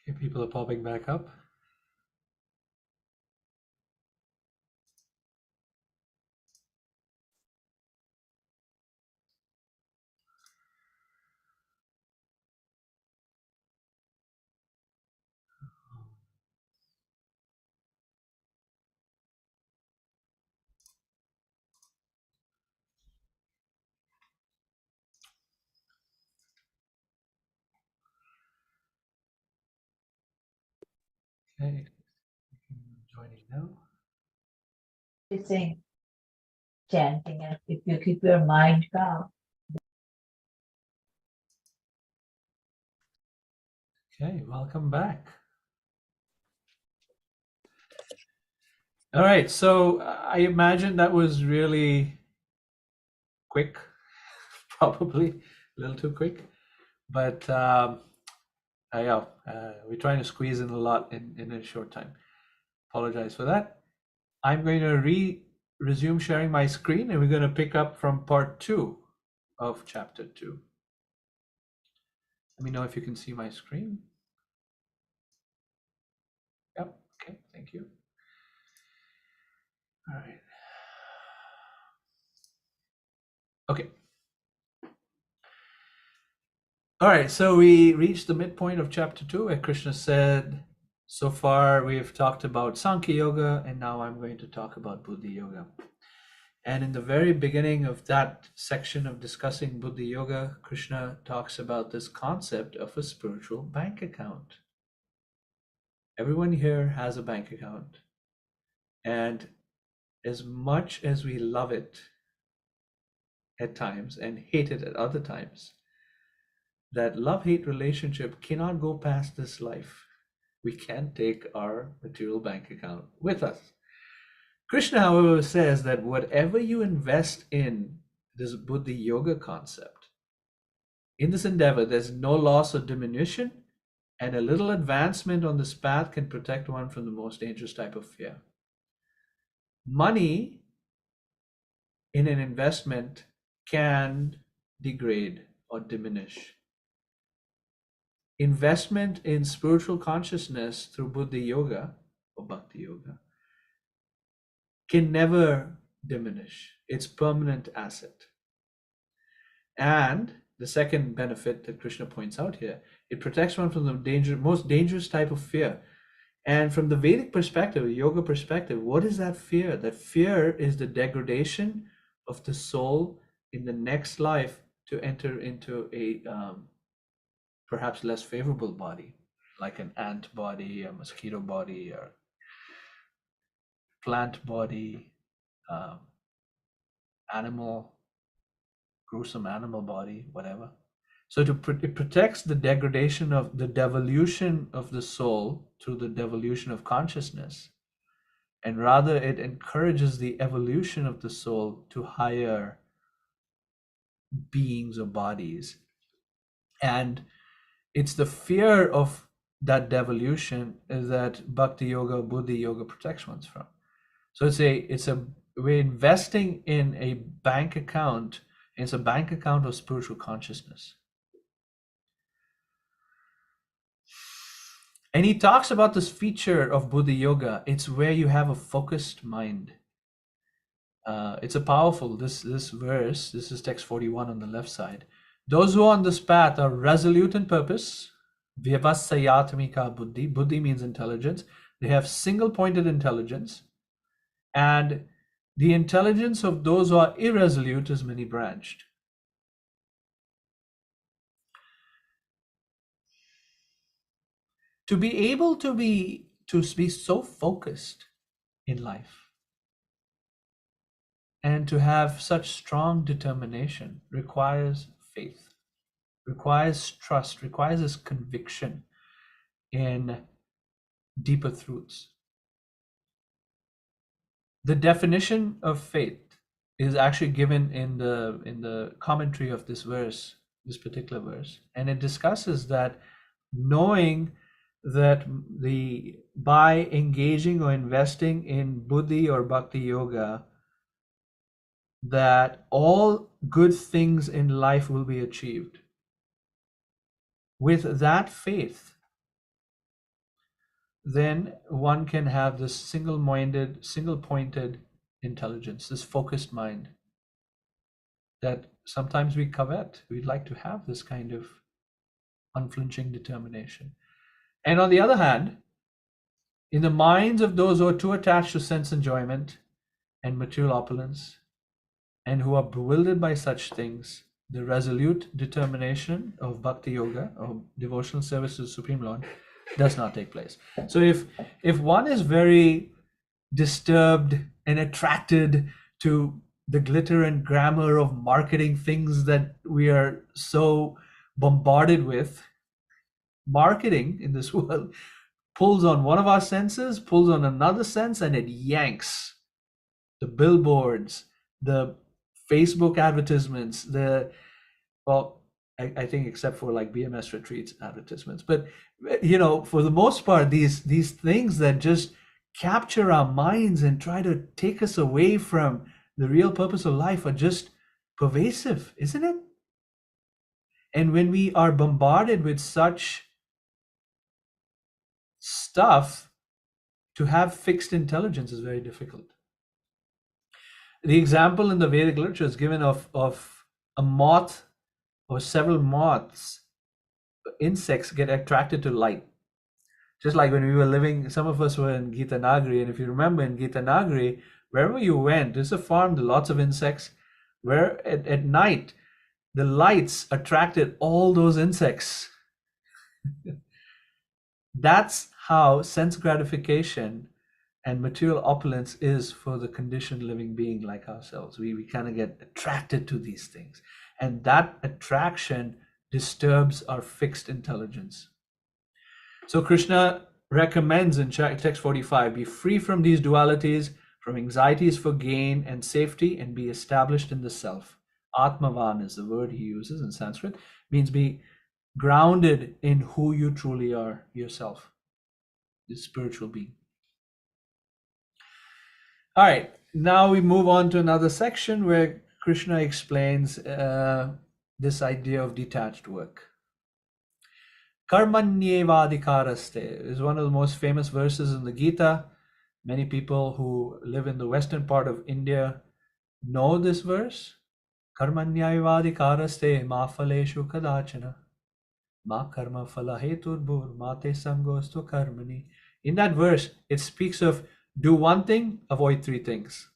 Okay, people are popping back up. Okay, joining now. Saying chanting, and if you keep your mind calm. Okay, welcome back. All right, so I imagine that was really quick, probably a little too quick, but yeah, we're trying to squeeze in a lot in a short time. Apologize for that. I'm going to resume sharing my screen, and we're going to pick up from part 2 of chapter 2. Let me know if you can see my screen. Yep, okay, thank you. All right. Okay. All right, so we reached the midpoint of chapter 2 where Krishna said, so far we've talked about Sankhya Yoga, and now I'm going to talk about Buddhi Yoga. And in the very beginning of that section of discussing Buddhi Yoga, Krishna talks about this concept of a spiritual bank account. Everyone here has a bank account. And as much as we love it at times and hate it at other times, that love-hate relationship cannot go past this life. We can't take our material bank account with us. Krishna, however, says that whatever you invest in this Buddhi Yoga concept, in this endeavor, there's no loss or diminution, and a little advancement on this path can protect one from the most dangerous type of fear. Money in an investment can degrade or diminish. Investment in spiritual consciousness through Buddhi Yoga or Bhakti Yoga can never diminish. It's permanent asset. And the second benefit that Krishna points out here, it protects one from the most dangerous type of fear. And from the Vedic perspective, yoga perspective, what is that fear? That fear is the degradation of the soul in the next life to enter into a perhaps less favorable body, like an ant body, a mosquito body, or plant body, gruesome animal body, whatever. So it protects the degradation of the devolution of the soul through the devolution of consciousness. And rather it encourages the evolution of the soul to higher beings or bodies. And it's the fear of that devolution that Bhakti Yoga, Buddhi Yoga protects one from. So we're investing in a bank account. It's a bank account of spiritual consciousness. And he talks about this feature of Buddhi Yoga. It's where you have a focused mind. It's a powerful, this verse, this is text 41 on the left side. Those who are on this path are resolute in purpose. Vyavasayatmika buddhi. Buddhi means intelligence. They have single-pointed intelligence. And the intelligence of those who are irresolute is many-branched. To be able to be so focused in life and to have such strong determination requires faith, requires trust, requires this conviction in deeper truths. The definition of faith is actually given in the commentary of this verse, this particular verse, and it discusses that knowing that by engaging or investing in Buddhi or Bhakti Yoga, that all good things in life will be achieved. With that faith, then one can have this single-minded, single-pointed intelligence, this focused mind that sometimes we covet. We'd like to have this kind of unflinching determination. And on the other hand, in the minds of those who are too attached to sense enjoyment and material opulence, and who are bewildered by such things, the resolute determination of bhakti yoga, or devotional service to the Supreme Lord, does not take place. So if one is very disturbed and attracted to the glitter and glamour of marketing things that we are so bombarded with, marketing in this world pulls on one of our senses, pulls on another sense, and it yanks the billboards, the Facebook advertisements, I think except for like BMS retreats advertisements, but for the most part, these things that just capture our minds and try to take us away from the real purpose of life are just pervasive, isn't it? And when we are bombarded with such stuff, to have fixed intelligence is very difficult. The example in the Vedic literature is given of a moth or several moths, insects get attracted to light. Just like when we were living, some of us were in Gita Nagari, and if you remember in Gita Nagari, wherever you went, there's a farm, there are lots of insects, where at night, the lights attracted all those insects. That's how sense gratification and material opulence is for the conditioned living being like ourselves. We kind of get attracted to these things. And that attraction disturbs our fixed intelligence. So Krishna recommends in text 45, be free from these dualities, from anxieties for gain and safety, and be established in the self. Atmavan is the word he uses in Sanskrit, means be grounded in who you truly are yourself, the spiritual being. All right, now we move on to another section where Krishna explains this idea of detached work. Karmanyevadikaraste is one of the most famous verses in the Gita. Many people who live in the western part of India know this verse. Karmanyevadikaraste ma phaleshu kadachana ma karma phala heturbhur mate sangostu karmani. In that verse, it speaks of do one thing, avoid three things.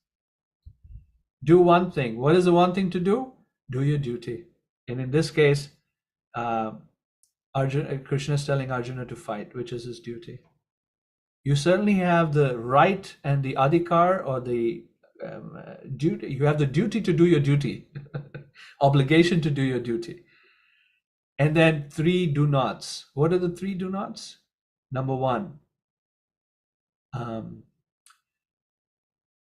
Do one thing. What is the one thing to do? Do your duty. And in this case, Krishna is telling Arjuna to fight, which is his duty. You certainly have the right and the adhikar, or the duty. You have the duty to do your duty, obligation to do your duty. And then three do nots. What are the three do nots? Number one,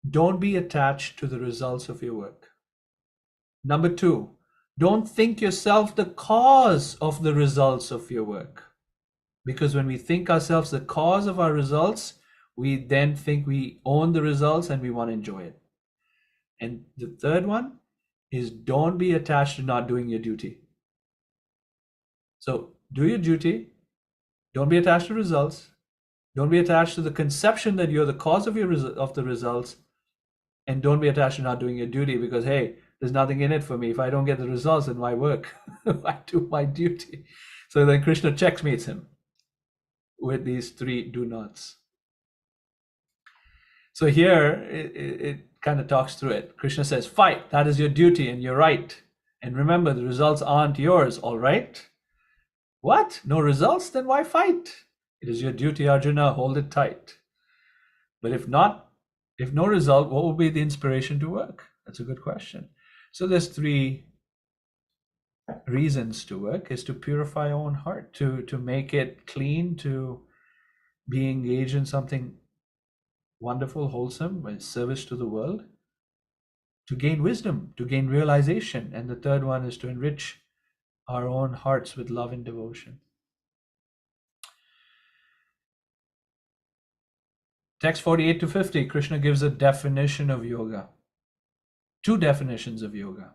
don't be attached to the results of your work. Number two, don't think yourself the cause of the results of your work. Because when we think ourselves the cause of our results, we then think we own the results and we want to enjoy it. And the third one is don't be attached to not doing your duty. So do your duty. Don't be attached to results. Don't be attached to the conception that you're the cause of the results. And don't be attached to not doing your duty because, hey, there's nothing in it for me. If I don't get the results, then why work? I do my duty. So then Krishna checkmates him with these three do nots. So here it kind of talks through it. Krishna says, fight, that is your duty and you're right. And remember, the results aren't yours, all right? What? No results? Then why fight? It is your duty, Arjuna, hold it tight. But if not, if no result, what will be the inspiration to work? That's a good question. So there's three reasons to work: is to purify our own heart, to make it clean, to be engaged in something wonderful, wholesome, with service to the world, to gain wisdom, to gain realization. And the third one is to enrich our own hearts with love and devotion. Text 48 to 50, Krishna gives a definition of yoga. Two definitions of yoga.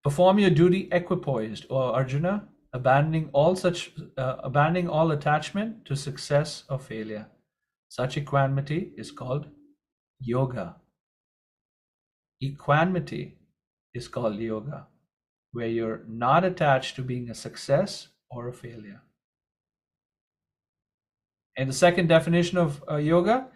Perform your duty equipoised, or Arjuna, abandoning all attachment to success or failure. Such equanimity is called yoga. Equanimity is called yoga, where you're not attached to being a success or a failure. And the second definition of yoga,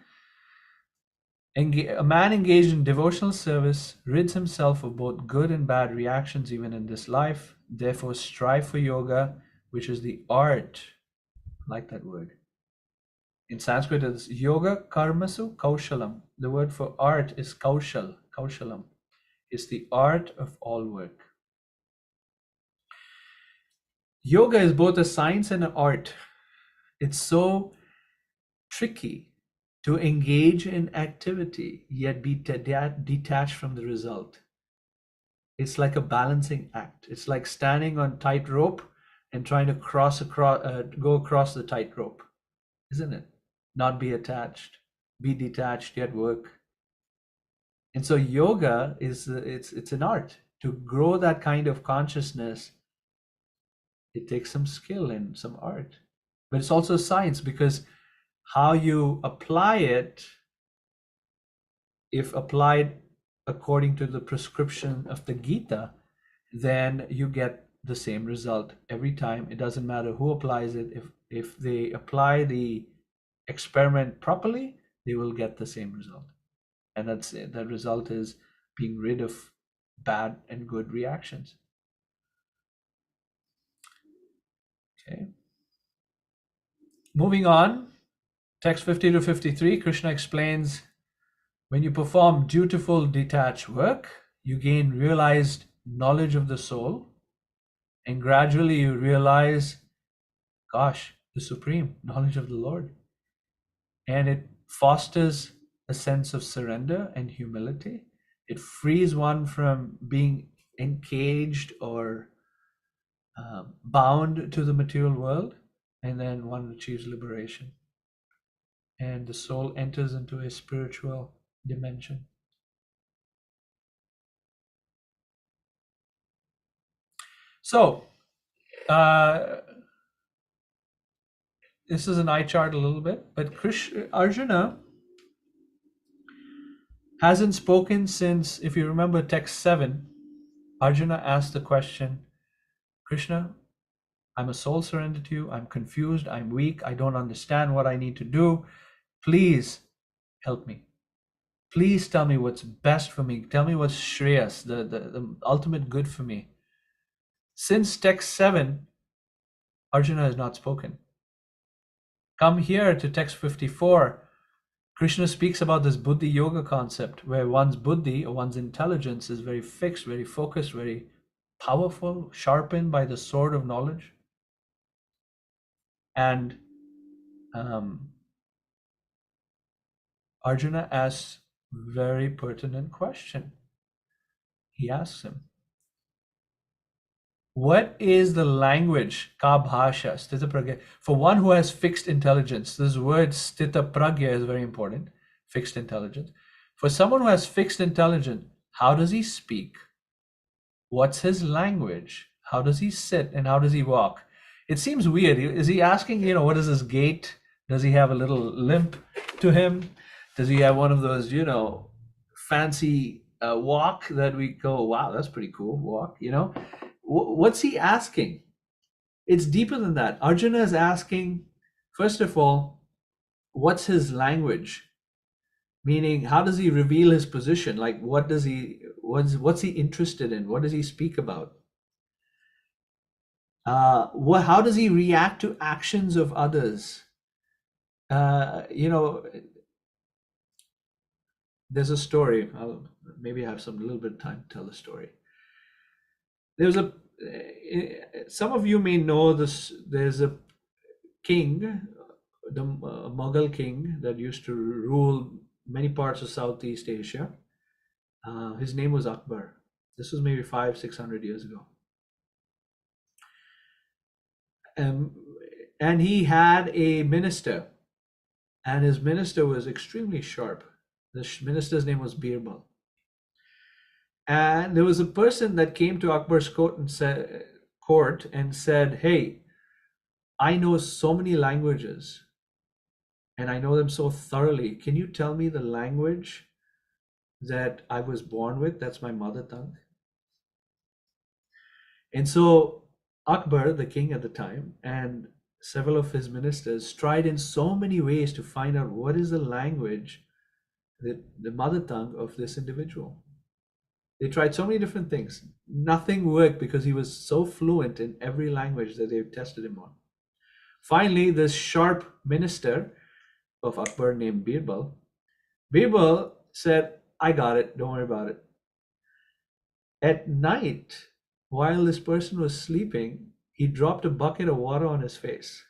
a man engaged in devotional service rids himself of both good and bad reactions even in this life. Therefore, strive for yoga, which is the art. I like that word. In Sanskrit, it's yoga karmasu kaushalam. The word for art is kaushalam. It's the art of all work. Yoga is both a science and an art. It's so tricky to engage in activity yet be detached from the result. It's like a balancing act. It's like standing on tightrope and trying to go across the tightrope, isn't it? Not be attached, be detached yet work. And so yoga is it's an art. To grow that kind of consciousness, it takes some skill and some art, but it's also science, because how you apply it, if applied according to the prescription of the Gita, then you get the same result every time. It doesn't matter who applies it. If they apply the experiment properly, they will get the same result. And that's it. That result is being rid of bad and good reactions. Okay. Moving on, text 50 to 53, Krishna explains, when you perform dutiful detached work, you gain realized knowledge of the soul, and gradually you realize, gosh, the supreme knowledge of the Lord. And it fosters a sense of surrender and humility. It frees one from being encaged or bound to the material world, and then one achieves liberation. And the soul enters into a spiritual dimension. So, this is an eye chart a little bit, but Arjuna hasn't spoken since, if you remember text 7, Arjuna asked the question, Krishna, I'm a soul surrendered to you. I'm confused. I'm weak. I don't understand what I need to do. Please help me. Please tell me what's best for me. Tell me what's Shreyas, the ultimate good for me. Since text 7, Arjuna has not spoken. Come here to text 54. Krishna speaks about this buddhi yoga concept, where one's buddhi or one's intelligence is very fixed, very focused, very powerful, sharpened by the sword of knowledge. And Arjuna asks very pertinent question. He asks him, what is the language, ka bhasha, sthita pragya, for one who has fixed intelligence? This word sthita pragya is very important, fixed intelligence. For someone who has fixed intelligence, how does he speak? What's his language? How does he sit and how does he walk? It seems weird. Is he asking, what is his gait? Does he have a little limp to him? Does he have one of those, fancy walk that we go, wow, that's pretty cool, walk, What's he asking? It's deeper than that. Arjuna is asking, first of all, what's his language? Meaning, how does he reveal his position? Like, what's he interested in? What does he speak about? How does he react to actions of others? There's a story. Maybe I have some little bit of time to tell the story. Some of you may know this. There's a king, the Mughal king that used to rule many parts of Southeast Asia. His name was Akbar. This was maybe 500-600 years ago. And he had a minister, and his minister was extremely sharp. The minister's name was Birbal. And there was a person that came to Akbar's court and said, hey, I know so many languages. and I know them so thoroughly. Can you tell me the language that I was born with? That's my mother tongue. And so Akbar, the king at the time, and several of his ministers tried in so many ways to find out what is the language, the mother tongue of this individual. They tried so many different things. Nothing worked because he was so fluent in every language that they tested him on. Finally, this sharp minister of Akbar named Birbal said, I got it, don't worry about it. At night, while this person was sleeping, he dropped a bucket of water on his face.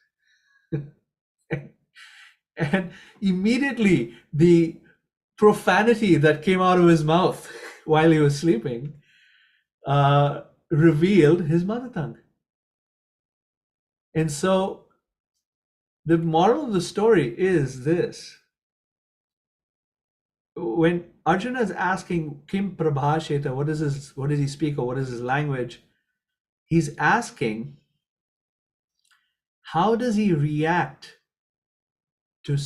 And immediately the profanity that came out of his mouth while he was sleeping revealed his mother tongue. And so the moral of the story is this. When Arjuna is asking Kim Prabhasheta, what does he speak, or what is his language? He's asking, how does he react to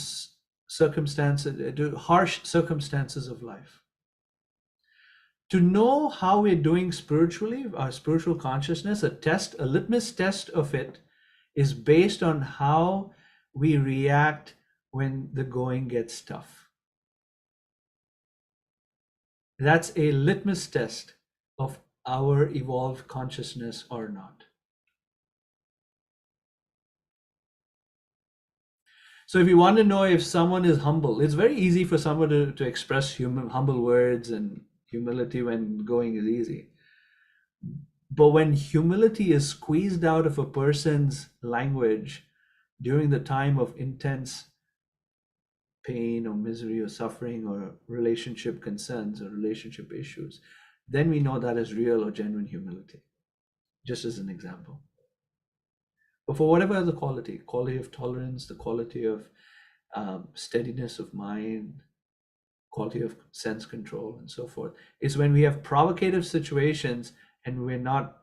circumstances, to harsh circumstances of life? To know how we're doing spiritually, our spiritual consciousness, a litmus test of it is based on how we react when the going gets tough. That's a litmus test of our evolved consciousness or not. So if you want to know if someone is humble, it's very easy for someone to express humble words and humility when going is easy. But when humility is squeezed out of a person's language during the time of intense pain or misery or suffering or relationship concerns or relationship issues, then we know that is real or genuine humility, just as an example. But for whatever other quality of tolerance, the quality of steadiness of mind, quality of sense control, and so forth, is when we have provocative situations and we're not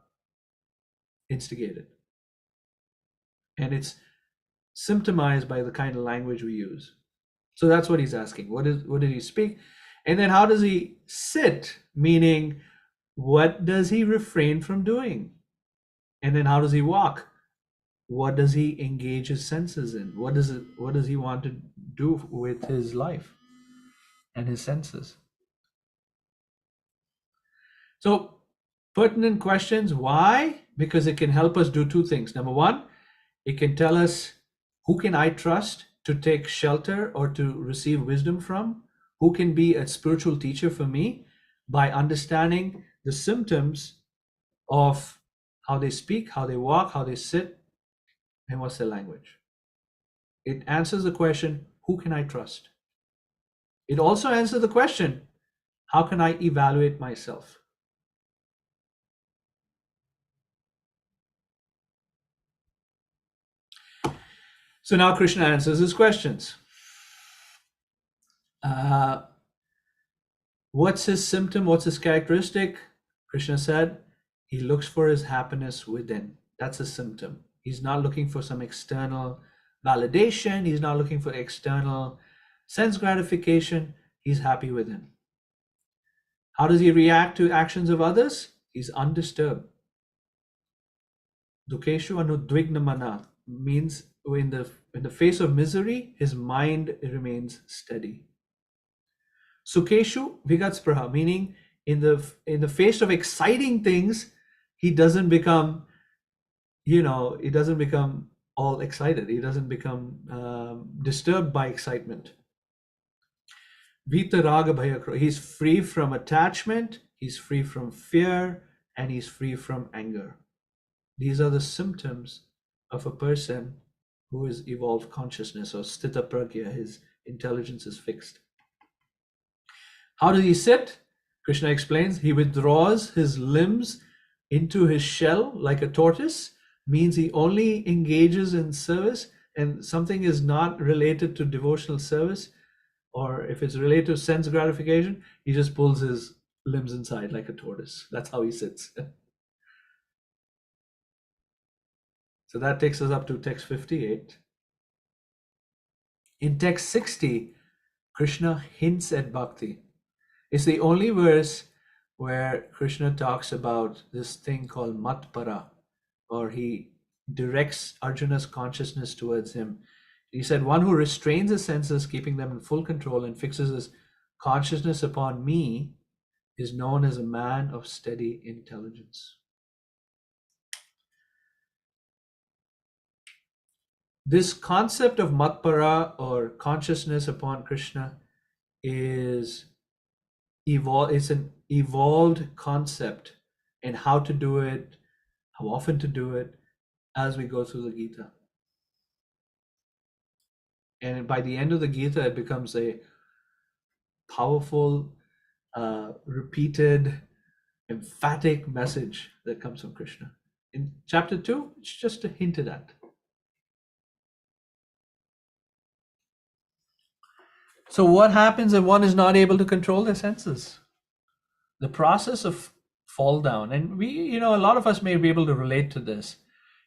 instigated. And it's symptomized by the kind of language we use. So that's what he's asking. What did he speak? And then how does he sit? Meaning, what does he refrain from doing? And then how does he walk? What does he engage his senses in? What does he want to do with his life and his senses? So pertinent questions. Why? Because it can help us do two things. Number one, it can tell us, who can I trust to take shelter or to receive wisdom from? Who can be a spiritual teacher for me? By understanding the symptoms of how they speak, how they walk, how they sit, and what's their language. It answers the question, who can I trust? It also answers the question, how can I evaluate myself? So now Krishna answers his questions. What's his symptom? What's his characteristic? Krishna said, he looks for his happiness within. That's a symptom. He's not looking for some external validation. He's not looking for external sense gratification. He's happy within. How does he react to actions of others? He's undisturbed. Dukeshu anudvigna mana means in the face of misery, his mind remains steady. Sukeshu vigatspraha, meaning in the face of exciting things, he doesn't become, he doesn't become all excited. He doesn't become disturbed by excitement. Vita raga bhaya, he's free from attachment, he's free from fear, and he's free from anger. These are the symptoms of a person who is evolved consciousness, or sthita pragya, his intelligence is fixed. How does he sit? Krishna explains, he withdraws his limbs into his shell like a tortoise, means he only engages in service, and something is not related to devotional service, or if it's related to sense gratification, he just pulls his limbs inside like a tortoise. That's how he sits. So that takes us up to text 58. In text 60, Krishna hints at bhakti. It's the only verse where Krishna talks about this thing called matpara, or he directs Arjuna's consciousness towards him. He said, one who restrains his senses, keeping them in full control, and fixes his consciousness upon me is known as a man of steady intelligence. This concept of matpara, or consciousness upon Krishna, is it's an evolved concept, and how to do it, how often to do it, as we go through the Gita. And by the end of the Gita, it becomes a powerful, repeated, emphatic message that comes from Krishna. In chapter 2, it's just a hinted at. So what happens if one is not able to control their senses? The process of fall down, and we, a lot of us may be able to relate to this.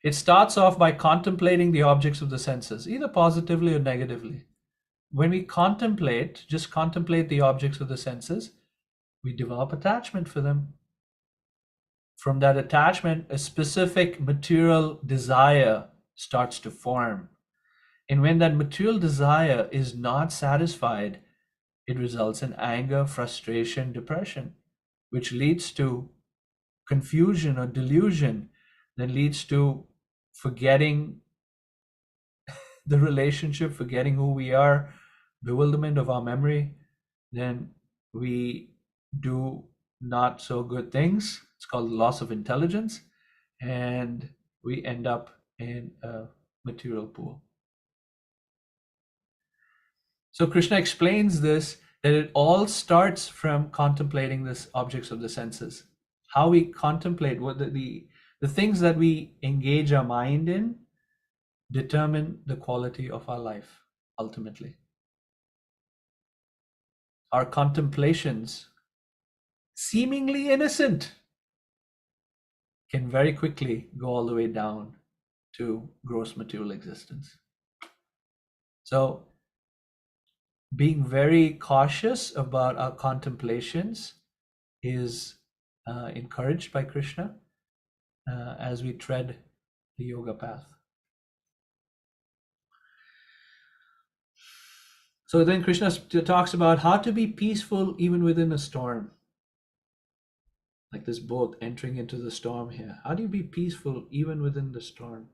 It starts off by contemplating the objects of the senses, either positively or negatively. When we just contemplate the objects of the senses, we develop attachment for them. From that attachment, a specific material desire starts to form. And when that material desire is not satisfied, it results in anger, frustration, depression, which leads to confusion or delusion, that leads to forgetting the relationship, forgetting who we are, bewilderment of our memory. Then we do not so good things. It's called loss of intelligence, and we end up in a material pool. So Krishna explains this, that it all starts from contemplating these objects of the senses. How we contemplate, what the things that we engage our mind in determine the quality of our life, ultimately. Our contemplations, seemingly innocent, can very quickly go all the way down to gross material existence. So being very cautious about our contemplations is encouraged by Krishna as we tread the yoga path. So then Krishna talks about how to be peaceful even within a storm. Like this boat entering into the storm here. How do you be peaceful even within the storm?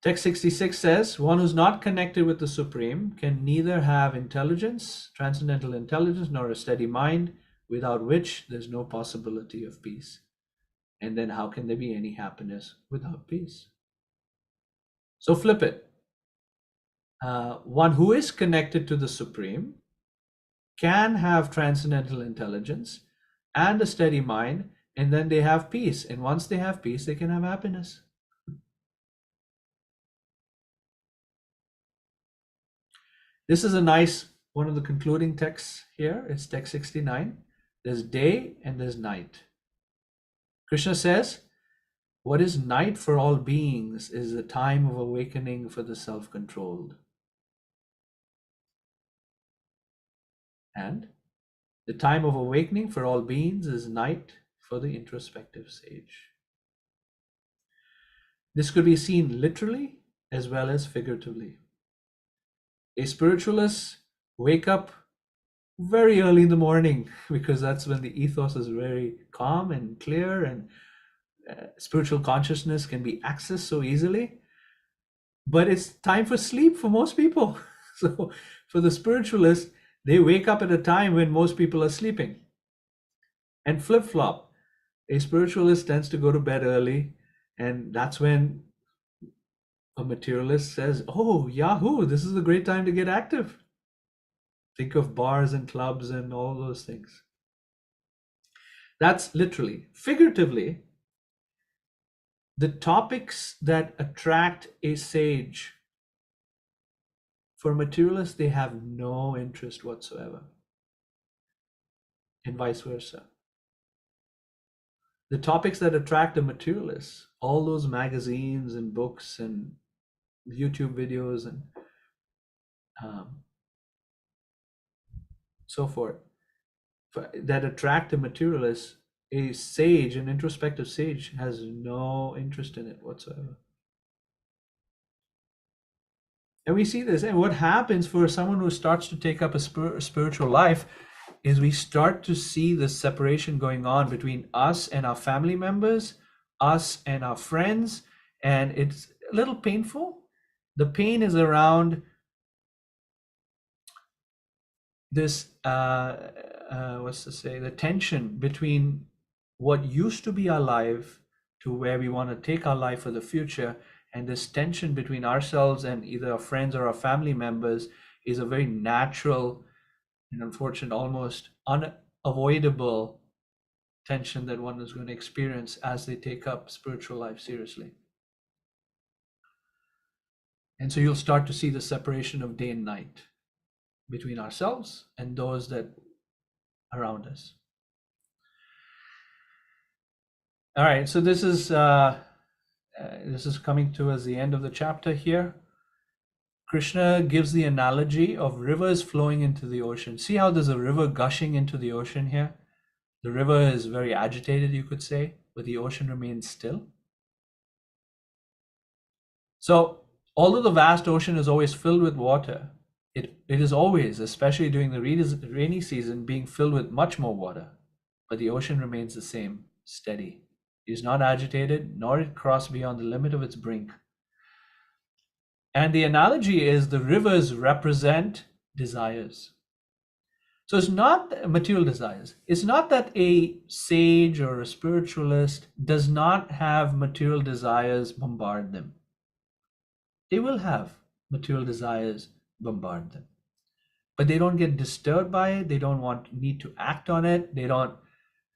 Text 66 says, one who's not connected with the Supreme can neither have intelligence, transcendental intelligence, nor a steady mind, without which there's no possibility of peace. And then how can there be any happiness without peace? So flip it. One who is connected to the Supreme can have transcendental intelligence and a steady mind, and then they have peace. And once they have peace, they can have happiness. This is a nice, one of the concluding texts here. It's text 69. There's day and there's night. Krishna says, what is night for all beings is the time of awakening for the self-controlled. And the time of awakening for all beings is night for the introspective sage. This could be seen literally as well as figuratively. A spiritualist wake up very early in the morning because that's when the ethos is very calm and clear, and spiritual consciousness can be accessed so easily. But it's time for sleep for most people. So for the spiritualist, they wake up at a time when most people are sleeping. And flip-flop. A spiritualist tends to go to bed early, and that's when a materialist says, oh, Yahoo, this is a great time to get active. Think of bars and clubs and all those things. That's literally. Figuratively, the topics that attract a sage, for materialists, they have no interest whatsoever. And vice versa. The topics that attract a materialist, all those magazines and books and YouTube videos and so forth, that attract a materialist. A sage, an introspective sage, has no interest in it whatsoever. And we see this. And what happens for someone who starts to take up a spiritual life is we start to see the separation going on between us and our family members, us and our friends. And it's a little painful. The pain is around this, the tension between what used to be our life to where we want to take our life for the future. And this tension between ourselves and either our friends or our family members is a very natural and unfortunate, almost unavoidable tension that one is going to experience as they take up spiritual life seriously. And so you'll start to see the separation of day and night between ourselves and those that are around us. All right, so this is coming towards the end of the chapter here. Krishna gives the analogy of rivers flowing into the ocean. See how there's a river gushing into the ocean here? The river is very agitated, you could say, but the ocean remains still. So, although the vast ocean is always filled with water, it is always, especially during the rainy season, being filled with much more water. But the ocean remains the same, steady. It is not agitated, nor it crossed beyond the limit of its brink. And the analogy is the rivers represent desires. So it's not material desires. It's not that a sage or a spiritualist does not have material desires bombard them. They will have material desires bombard them. But they don't get disturbed by it. They don't need to act on it. They don't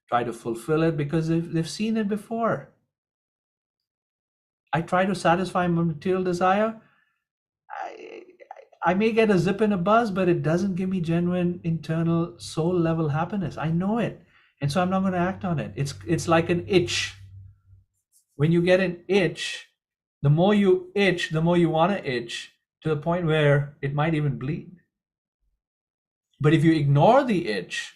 try to fulfill it because they've seen it before. I try to satisfy my material desire. I may get a zip and a buzz, but it doesn't give me genuine internal soul level happiness. I know it. And so I'm not going to act on it. It's like an itch. When you get an itch, the more you itch, the more you want to itch, to the point where it might even bleed. But if you ignore the itch,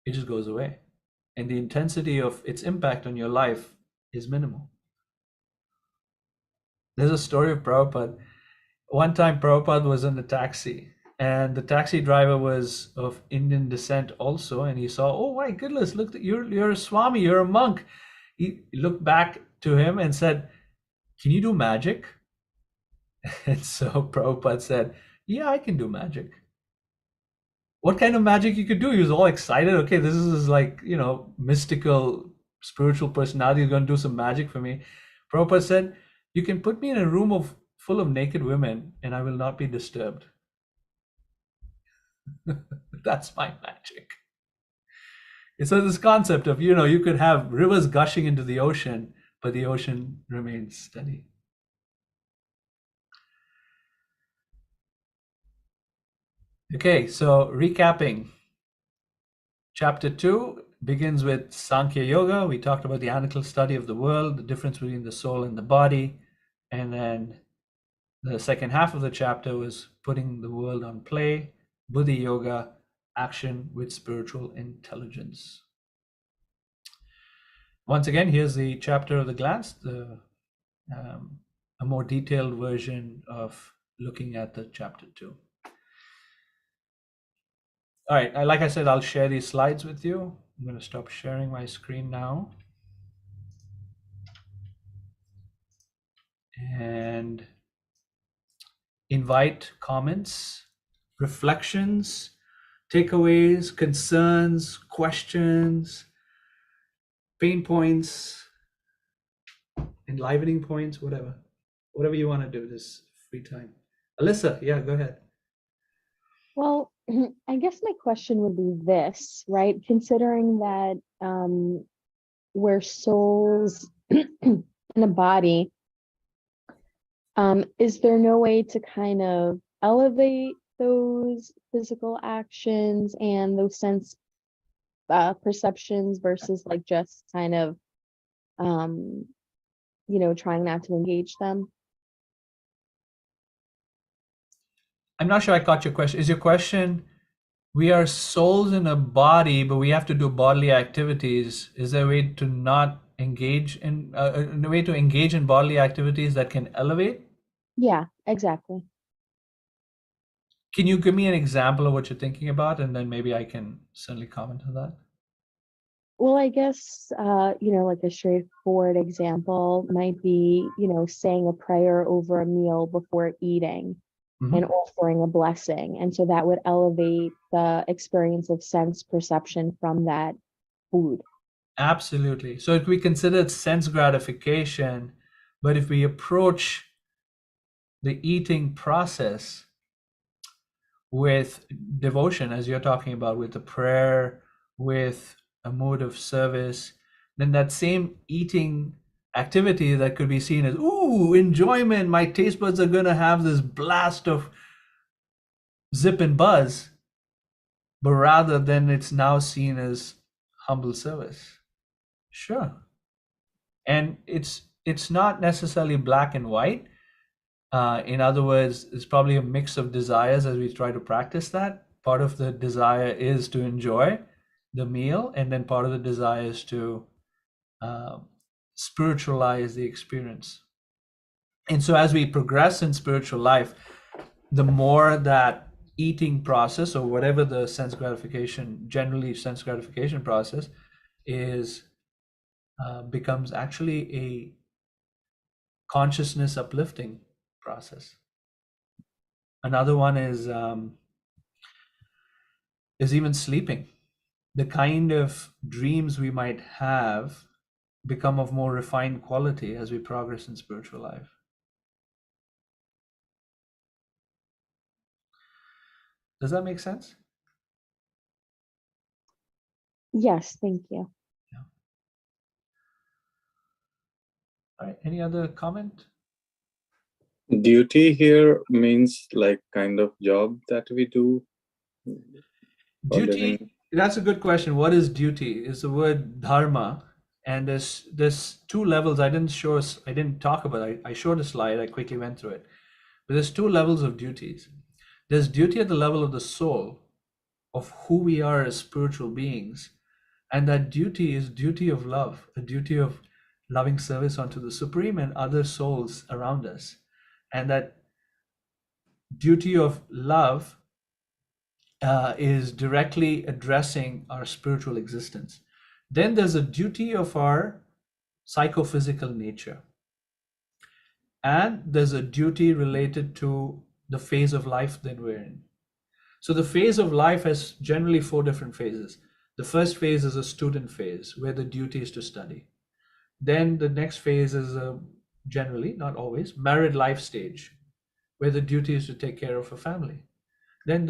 it just goes away. And the intensity of its impact on your life is minimal. There's a story of Prabhupada. One time Prabhupada was in a taxi, and the taxi driver was of Indian descent also, and he saw, oh my goodness, look, you're a Swami, you're a monk. He looked back to him and said, can you do magic? And so Prabhupada said, yeah, I can do magic. What kind of magic you could do? He was all excited. Okay, this is like, mystical, spiritual personality is going to do some magic for me. Prabhupada said, you can put me in a room full of naked women and I will not be disturbed. That's my magic. And so this concept of, you could have rivers gushing into the ocean, but the ocean remains steady. Okay, so recapping. Chapter 2 begins with Sankhya Yoga. We talked about the analytical study of the world, the difference between the soul and the body. And then the second half of the chapter was putting the world on play, Buddhi Yoga, action with spiritual intelligence. Once again, here's the chapter of the glance, a more detailed version of looking at the chapter 2. All right, like I said, I'll share these slides with you. I'm going to stop sharing my screen now. And invite comments, reflections, takeaways, concerns, questions, pain points, enlivening points, whatever you want to do this free time. Alyssa, yeah, go ahead. Well, I guess my question would be this, right? Considering that we're souls in a body, is there no way to kind of elevate those physical actions and those sense perceptions versus like just kind of, trying not to engage them? I'm not sure I caught your question. Is your question, we are souls in a body, but we have to do bodily activities? Is there a way to not engage in a way to engage in bodily activities that can elevate? Yeah, exactly. Can you give me an example of what you're thinking about, and then maybe I can certainly comment on that? Well, I guess, like a straightforward example might be, saying a prayer over a meal before eating Mhm. and offering a blessing. And so that would elevate the experience of sense perception from that food. Absolutely. So if we consider it sense gratification, but if we approach the eating process with devotion, as you're talking about, with a prayer, with a mode of service, then that same eating activity that could be seen as, ooh, enjoyment, my taste buds are going to have this blast of zip and buzz, but rather than it's now seen as humble service. Sure. And it's not necessarily black and white. In other words, it's probably a mix of desires as we try to practice that. Part of the desire is to enjoy the meal, and then part of the desire is to spiritualize the experience. And so as we progress in spiritual life, the more that eating process, or whatever the sense gratification, generally sense gratification process is, becomes actually a consciousness uplifting process. Another one is even sleeping. The kind of dreams we might have become of more refined quality as we progress in spiritual life. Does that make sense? Yes, thank you. Yeah. All right. Any other comment? Duty here means like kind of job that we do for Duty, living. that's a good question. What is duty? Is the word dharma, and there's two levels. I didn't talk about it. I showed a slide, I quickly went through it. But there's two levels of duties. There's duty at the level of the soul, of who we are as spiritual beings. And that duty is duty of love, a duty of loving service unto the Supreme and other souls around us. And that duty of love is directly addressing our spiritual existence. Then there's a duty of our psychophysical nature. And there's a duty related to the phase of life that we're in. So the phase of life has generally 4 different phases. The first phase is a student phase, where the duty is to study. Then the next phase is generally, not always, married life stage, where the duty is to take care of a family. Then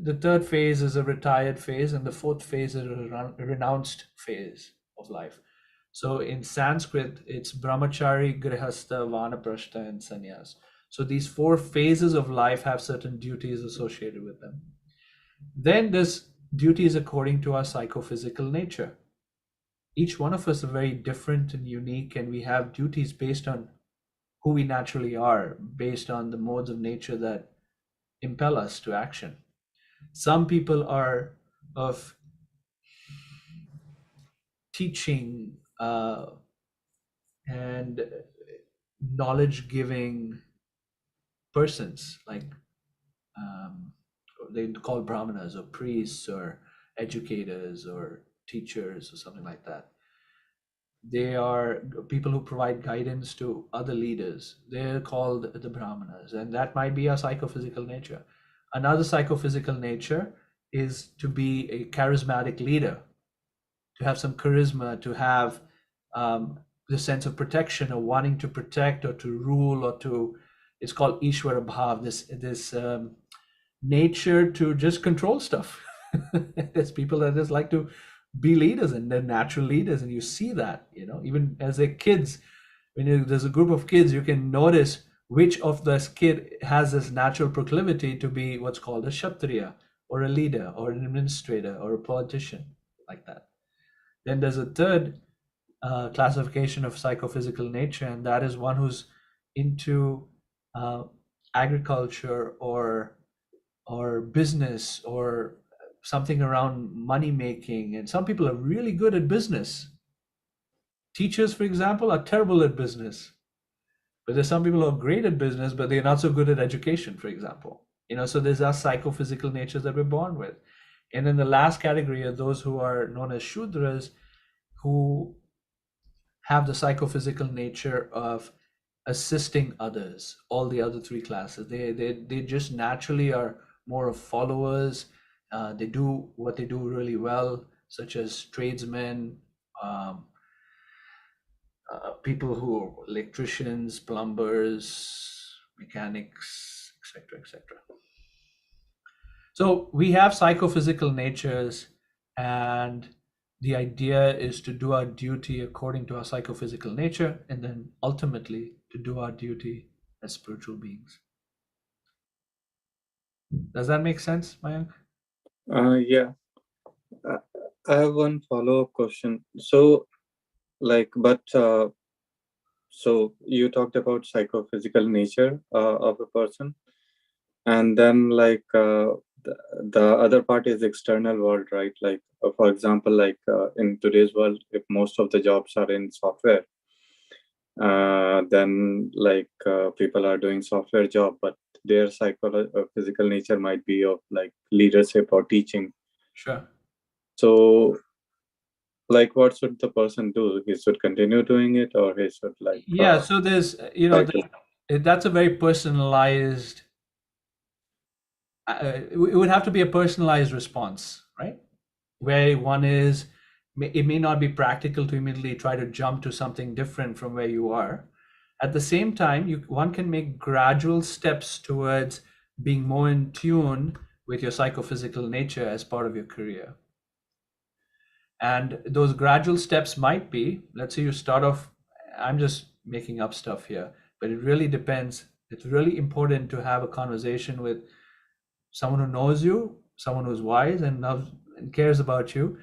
the third phase is a retired phase, and the fourth phase is a renounced phase of life. So in Sanskrit, it's brahmachari, grihastha, vanaprastha, and sannyas. So these 4 phases of life have certain duties associated with them. Then there's duties according to our psychophysical nature. Each one of us are very different and unique, and we have duties based on who we naturally are, based on the modes of nature that impel us to action. Some people are of teaching and knowledge giving persons, like they call brahmanas or priests or educators or teachers or something like that. They are people who provide guidance to other leaders. They're called the brahmanas, and that might be a psychophysical nature. Another psychophysical nature is to be a charismatic leader, to have some charisma, to have the sense of protection or wanting to protect or to rule or to, it's called Ishvara Bhav, this nature to just control stuff. There's people that just like to be leaders, and they're natural leaders, and you see that, even as a kids, when there's a group of kids, you can notice which of this kid has this natural proclivity to be what's called a kshatriya, or a leader, or an administrator, or a politician, like that. Then there's a third classification of psychophysical nature, and that is one who's into agriculture or or business or something around money making. And some people are really good at business. Teachers, for example, are terrible at business. But there's some people who are great at business, but they're not so good at education, for example. So there's our psychophysical natures that we're born with. And then the last category are those who are known as Shudras, who have the psychophysical nature of assisting others, all the other three classes. They just naturally are more of followers. They do what they do really well, such as tradesmen, people who are electricians, plumbers, mechanics, etc., etc. So we have psychophysical natures, and the idea is to do our duty according to our psychophysical nature, and then ultimately to do our duty as spiritual beings. Does that make sense, Mayank? Yeah. I have one follow-up question. So, so you talked about psychophysical nature of a person, and then the other part is external world, right? For example, in today's world, if most of the jobs are in software, then people are doing software job, but their physical nature might be of leadership or teaching. Sure. So what should the person do? He should continue doing it, or he should yeah, so there's that's a very personalized, it would have to be a personalized response, right? Where one is, it may not be practical to immediately try to jump to something different from where you are. At the same time, one can make gradual steps towards being more in tune with your psychophysical nature as part of your career. And those gradual steps might be, let's say you start off, I'm just making up stuff here, but it really depends. It's really important to have a conversation with someone who knows you, someone who's wise and loves and cares about you,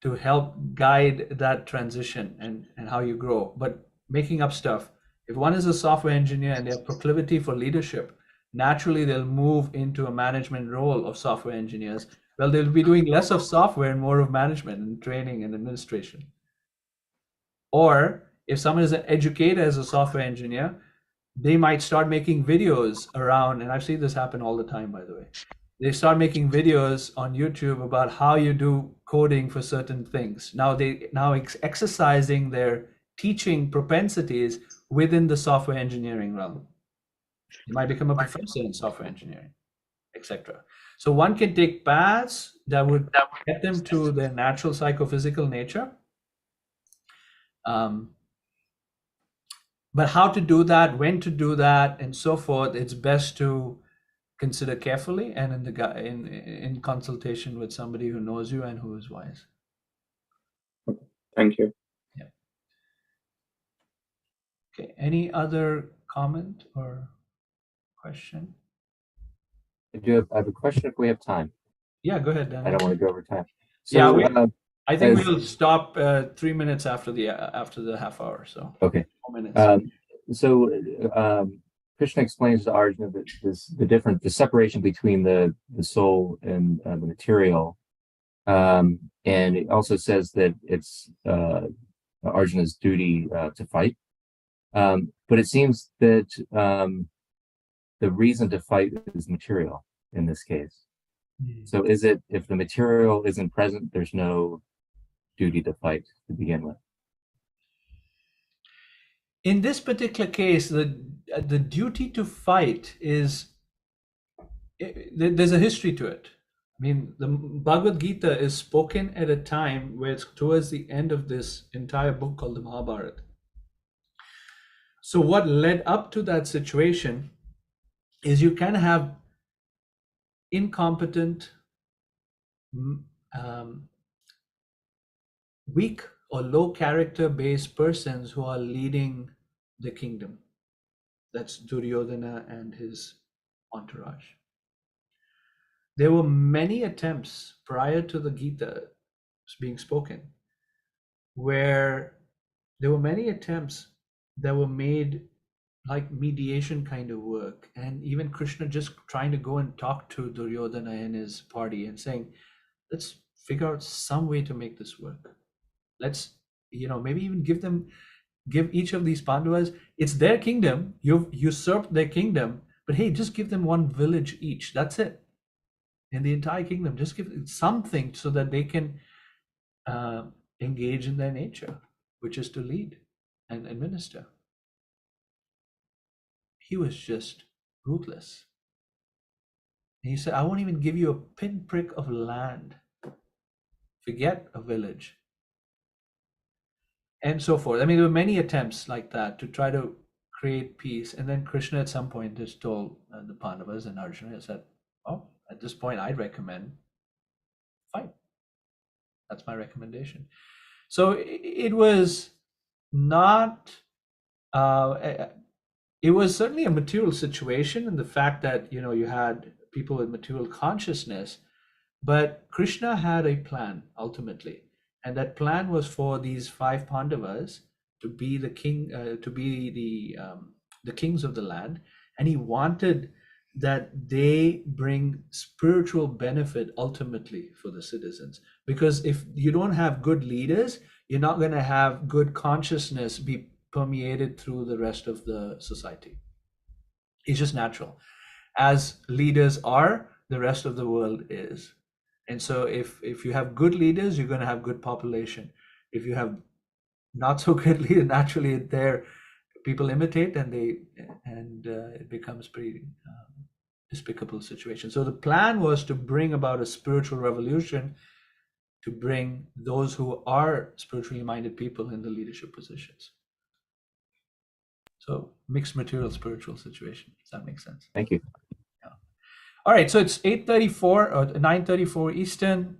to help guide that transition and how you grow. But making up stuff, if one is a software engineer and they have proclivity for leadership, naturally they'll move into a management role of software engineers. Well, they'll be doing less of software and more of management and training and administration. Or if someone is an educator as a software engineer, they might start making videos around, and I've seen this happen all the time, by the way. They start making videos on YouTube about how you do coding for certain things. Now exercising their teaching propensities within the software engineering realm. You might become a professor in software engineering, etc. So one can take paths that would get them to their natural psychophysical nature. But how to do that, when to do that, and so forth, it's best to consider carefully and in consultation with somebody who knows you and who is wise. Thank you. Yeah. Okay. Any other comment or question? I have a question if we have time. Yeah, go ahead, Daniel. I don't want to go over time. So, yeah, I think we'll stop 3 minutes after the half hour. So okay. 4 minutes. Krishna explains to Arjuna that the separation between the soul and the material, and it also says that it's Arjuna's duty to fight. But it seems that the reason to fight is material in this case. So is it, if the material isn't present, there's no duty to fight to begin with? In this particular case, the duty to fight is, there's a history to it. I mean, the Bhagavad Gita is spoken at a time where it's towards the end of this entire book called the Mahabharata. So what led up to that situation is you can have incompetent, weak or low character based persons who are leading the kingdom. That's Duryodhana and his entourage. There were many attempts prior to the Gita being spoken where there were many attempts that were made like mediation kind of work, and even Krishna just trying to go and talk to Duryodhana and his party and saying, let's figure out some way to make this work. Let's, maybe even give each of these Pandavas, it's their kingdom, you've usurped their kingdom, but hey, just give them one village each. That's it. In the entire kingdom, just give something so that they can engage in their nature, which is to lead and administer. He was just ruthless. And he said, I won't even give you a pinprick of land. Forget a village. And so forth. I mean, there were many attempts like that to try to create peace. And then Krishna at some point just told the Pandavas and Arjuna, said, oh, at this point, I'd recommend fight. That's my recommendation. So it was not, it was certainly a material situation, and the fact that, you had people with material consciousness, but Krishna had a plan ultimately. And that plan was for these 5 Pandavas to be the king, to be the kings of the land. And he wanted that they bring spiritual benefit ultimately for the citizens. Because if you don't have good leaders, you're not going to have good consciousness be permeated through the rest of the society. It's just natural. As leaders are, the rest of the world is. And so if you have good leaders, you're going to have good population. If you have not so good leaders, naturally there people imitate, and it becomes pretty despicable situation. So the plan was to bring about a spiritual revolution, to bring those who are spiritually minded people in the leadership positions. So mixed material spiritual situation. Does that make sense? Thank you. All right, so it's 8:34 or 9:34 Eastern.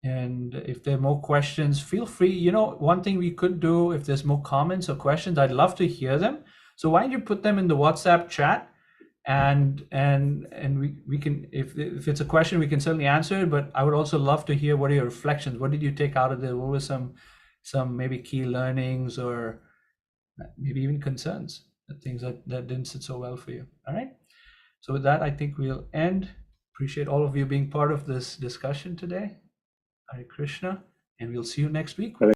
And if there are more questions, feel free. One thing we could do, if there's more comments or questions, I'd love to hear them. So why don't you put them in the WhatsApp chat, and we can, if it's a question, we can certainly answer it. But I would also love to hear, what are your reflections? What did you take out of there? What were some maybe key learnings, or maybe even concerns? Things that didn't sit so well for you. All right. So with that, I think we'll end. Appreciate all of you being part of this discussion today. Hare Krishna, and we'll see you next week.